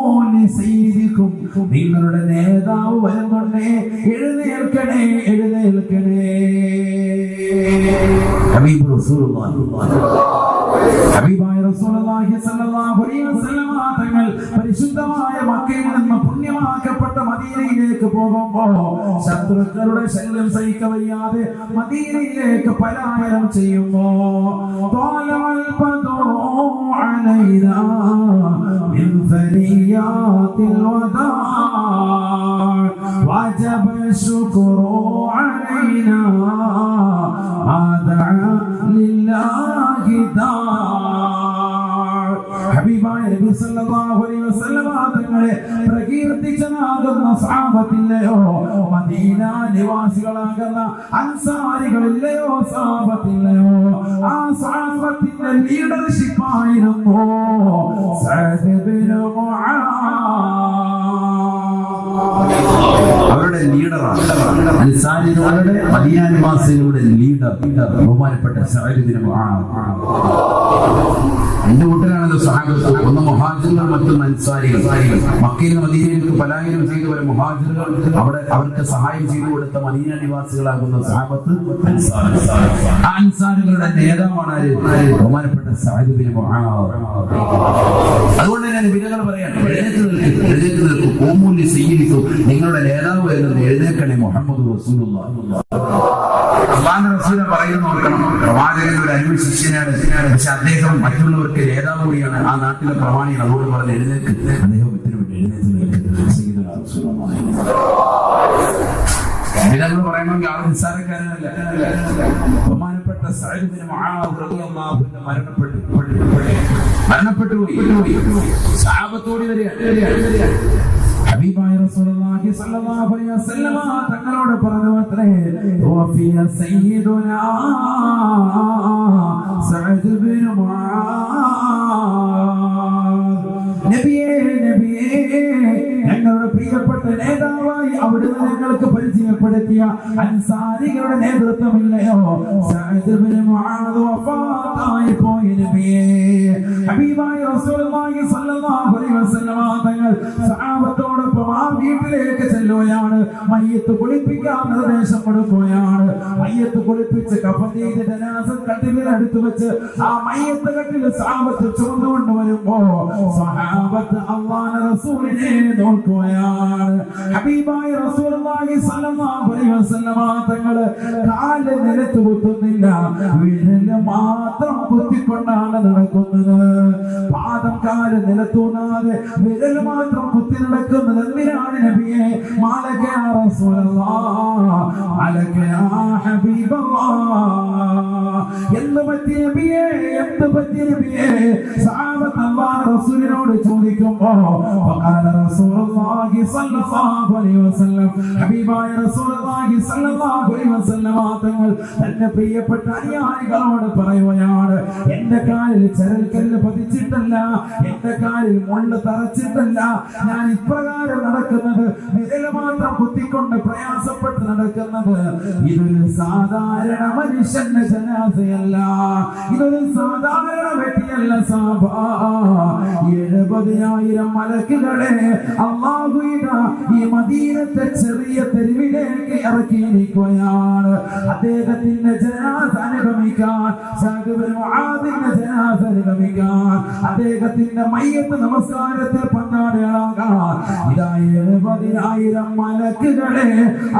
മോനെ സയ്യിദിക്കും, നിങ്ങളുടെ നേതാവ് വരുന്നുണ്ടേ, എഴുന്നേൽക്കണേ, എഴുന്നേൽക്കണേ. ഹബീബ് റസൂലുള്ളാഹി ഹബീബായ റസൂലുള്ളാഹി സ്വല്ലല്ലാഹു അലൈഹി വസല്ലം തങ്ങൾ പരിശുദ്ധമായ മക്കയിൽ നിന്ന് പുണ്യമാക്കപ്പെട്ട മദീനയിലേക്ക് പോകുമ്പോൾ ശത്രുക്കളുടെ ശല്യം സഹിക്കവയ്യാതെ മദീനയിലേക്ക് പലായനം ചെയ്യുമ്പോൾ ത്വാലൽ ബദറു അലൈനാ മിൻ ഫരിയാത്തിൽ വദാ വജബ ശുക്രു അലൈനാ ആദഅ ലില്ലാഹി ദാ. ഹബീബായ നബി സല്ലല്ലാഹു അലൈഹി വസല്ലം തങ്ങളെ പ്രകീർത്തിച്ചതാകുന്ന സ്വഹാബത്തില്ലയോ, മദീന നിവാസികളാകുന്ന അൻസാരികളില്ലയോ, സ്വഹാബത്തില്ലയോ, ആ സ്വഹാബത്തിന്റെ ലീഡർഷിപ്പ് ആയിരുന്നു സഅദ് ബിൻ മുആദ്. അവരുടെ ലീഡറാണ്. അൻസാരികളുടെ മദീന നിവാസികളുടെ ലീഡർ ബഹുമാനപ്പെട്ട സഅദ് ബിൻ മുആദ്. രണ്ട് കൂട്ടരാണല്ലോ സഹാബത്ത്. ഒന്ന് മുഹാജിറുകൾ, മറ്റൊന്ന് അൻസാരികൾ. മക്കയിൽ നിന്ന് മദീനയിലേക്ക് പലായനം ചെയ്തവരെ മുഹാജിറുകൾ, അവിടെ അവർക്ക് സഹായം ചെയ്തു കൊടുത്ത മദീന നിവാസികളാകുന്ന സഹാബത്ത് അൻസാരികളുടെ നേതാവാണ് ബഹുമാനപ്പെട്ട സഅദ് ബിൻ മുആദ്. അതുകൊണ്ട് തന്നെ വിരകൾ പറയാൻ നിങ്ങളുടെ നേതാവ് എന്നത് എഴുന്നേക്കണേ മുഹമ്മദ് റസൂലുള്ളാഹി. അല്ലാഹുവിന്റെ റസൂൽ പറയുന്നു, ഓർക്കണം, പ്രവാചകൻ ഒരു അരുമ ശിഷ്യനാണ്. പക്ഷെ അദ്ദേഹം മറ്റുള്ളവർക്ക് നേതാവ് കൂടിയാണ്. ആ നാട്ടിലെ പ്രമാണികൾ അതുകൊണ്ട് പറഞ്ഞ് എഴുന്നേക്ക്. അദ്ദേഹം ഇതങ്ങൾ പറയണമെങ്കിൽ ആൾ നിസ്സാരക്കാരനല്ല. ബഹുമാനപ്പെട്ട സഅദ് ബിൻ മുആദ് റളിയല്ലാഹു അൻഹു മരണപ്പെട്ടു പോയി. സഹാബത്തോട് വരികയാണ്. ഹബീബായ റസൂലുള്ളാഹി സ്വല്ലല്ലാഹു അലൈഹി വസല്ലമ തങ്ങളോട് പറഞ്ഞു അത്രേ, വഫിയ സയ്യിദുനാ സഅദ് ബിൻ മുആദ്. നബിയേ ഞങ്ങളുടെ പ്രിയപ്പെട്ട നേതാവായി അവിടുന്ന് ഞങ്ങൾക്ക് പരിചയപ്പെടുത്തിയ അൻസാരികളുടെ നേതൃത്വമില്ലയോ, സഅദ് ബിൻ മുആദ് വഫാത്തായി പോയി നബിയേ. ഹബീബായ റസൂലുള്ളാഹി സ്വല്ലല്ലാഹു അലൈഹി വസല്ലമ തങ്ങൾ സഹാബത്തോടൊപ്പം ആ വീട്ടിലേക്ക് ചെല്ലുകയാണ്. മയ്യത്ത് കുളിപ്പിക്കാൻ നിർദ്ദേശം കൊടുക്കുകയാണ്. മയ്യത്ത് കുളിപ്പിച്ച് കഫൻ ചെയ്ത് ജനാസ കട്ടിലിനടുത്ത് വെച്ച് ആ മയ്യത്ത് കട്ടിൽ സഹാബത്ത് ചുമന്നുകൊണ്ട് വരുമ്പോ സഹാബത്ത് അല്ലാഹുവിന്റെ റസൂലിനെ നോക്കുകയാണ്. ഹബീബായ റസൂലുള്ളാഹി സ്വല്ലല്ലാഹു അലൈഹി വസല്ലമ തങ്ങൾ കാല് നിലത്ത് കുത്തുന്നില്ല, വിരല് മാത്രം കുത്തിക്കൊണ്ടാണ് നടക്കുന്നത്. പാദം കാല് നിലത്തൂന്നാതെ വിരല് മാത്രം കുത്തി നടക്കുന്നത് എന്തിനാണ് നബിയെ? മാലക യാ റസൂലല്ലാഹ്, മാലക യാ ഹബീബല്ലാഹ്. എന്ത് പറ്റി നബിയെ, എന്ത് പറ്റി നബിയെ? സഹാബത്ത് അല്ലാഹുവിന്റെ റസൂലിനോട് ചോദിക്കുമ്പോ വഖാല റസൂലുള്ളാഹി സ്വല്ലല്ലാഹു അലൈഹി വസല്ലം, ഹബീബായ റസൂലുള്ളാഹി സ്വല്ലല്ലാഹു അലൈഹി വസല്ലം തങ്ങൾ തന്റെ പ്രിയപ്പെട്ട അനുയായികളോട് പറയുകയാണ്, എന്റെ കാലിൽ ചരൽക്കല്ല് പതിച്ചിട്ടല്ല, എന്റെ കാലിൽ മുള്ള് തറച്ചിട്ടല്ല ഞാൻ ഇപ്രകാരം നടക്കുന്നത്, വിരൽ മാത്രം കുത്തിക്കൊണ്ട് പ്രയാസപ്പെട്ട് നടക്കുന്നത്. ഇതൊരു സാധാരണ മനുഷ്യന്റെ ജനാസയല്ല, ഇതൊരു സാധാരണ വ്യക്തിയല്ല. 70,000 മലക്കുകളെ അല്ലാഹു ഈ മദീനത്തെ ചെറിയ തെരുവിലേക്ക് ഇറക്കിയിരിക്കുകയാണ്. അദ്ദേഹത്തിന്റെ ജനാസ അനുഗമിക്കാൻ, സഅദ് ബിൻ മുആദിന്റെ ജനാസ അനുഗമിക്കാൻ, അദ്ദേഹത്തിന്റെ മയ്യത്ത് നമസ്കാരത്തിൽ പങ്കാളികളാകാൻ ഇതാ 70,000 മലക്കുകളെ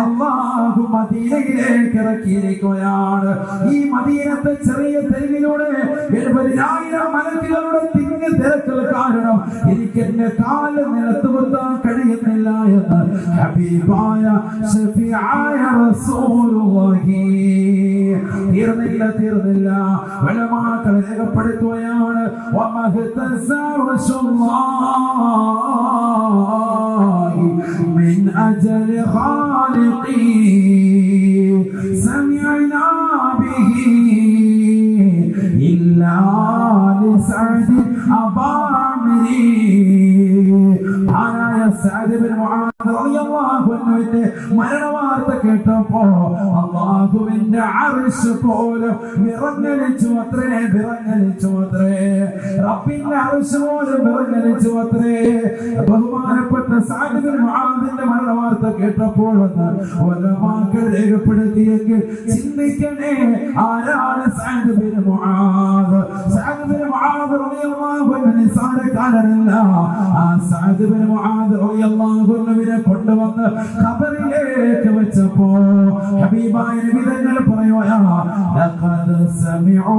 അല്ലാഹു മദീനയിലേക്ക് ഇറക്കിയിരിക്കുകയാണ്. ഈ മദീനത്തെ ചെറിയ തെരുവിലൂടെ 70,000 മലക്കുകളുടെ തിങ്ങി തിരക്കൽ കാരണം എനിക്ക് എന്റെ കാല് നിലത്ത് കുത്താൻ കഴിയുന്നില്ല എന്ന് ഹബീബായ ശഫീആയ റസൂലുള്ളാഹി. തീർന്നില്ല. ഉലമാക്കൾ രേഖപ്പെടുത്തുകയാണ്, വമഹ്തസ റസൂലുള്ളാഹി മിൻ അജലി ഖാലിഖി സമിഅനാ ബിഹി ഇല്ലാ ലിസഅദി അബാമിരി. ആരായ സഅദ് ബിൻ മുആദ് റളിയല്ലാഹു അൻഹുവിന്റെ മരണവാർത്ത കേട്ടപ്പോ അല്ലാഹുവിന്റെ അർശ് പോലും വിറങ്ങലിച്ചു അത്രേ. റബ്ബിന്റെ അർശ് പോലും വിറങ്ങലിച്ചു അത്രേ. ബഹുമാനപ്പെട്ട സഅദ് ബിൻ മുആദിന്റെ മരണവാർത്ത കേട്ടപ്പോൾ ഉലമാക്കൾ രേഖപ്പെടുത്തിയെങ്കിൽ ചിന്തിക്കണേ, ആരാണ് Saad bin Muadh? Saad bin Muadh റളിയല്ലാഹു അൻഹു നിസ്സാരക്കാരനല്ല. ആ സഅദ് ബിൻ മുആദ് റളിയല്ലാഹു അൻഹുവിനെ കൊണ്ടുവന്ന് ഖബറിലേക്ക് വെച്ചപ്പോ ഹബീബായ നബി തങ്ങൾ പറയുകയാണ്, ലഖദ് സമിഉ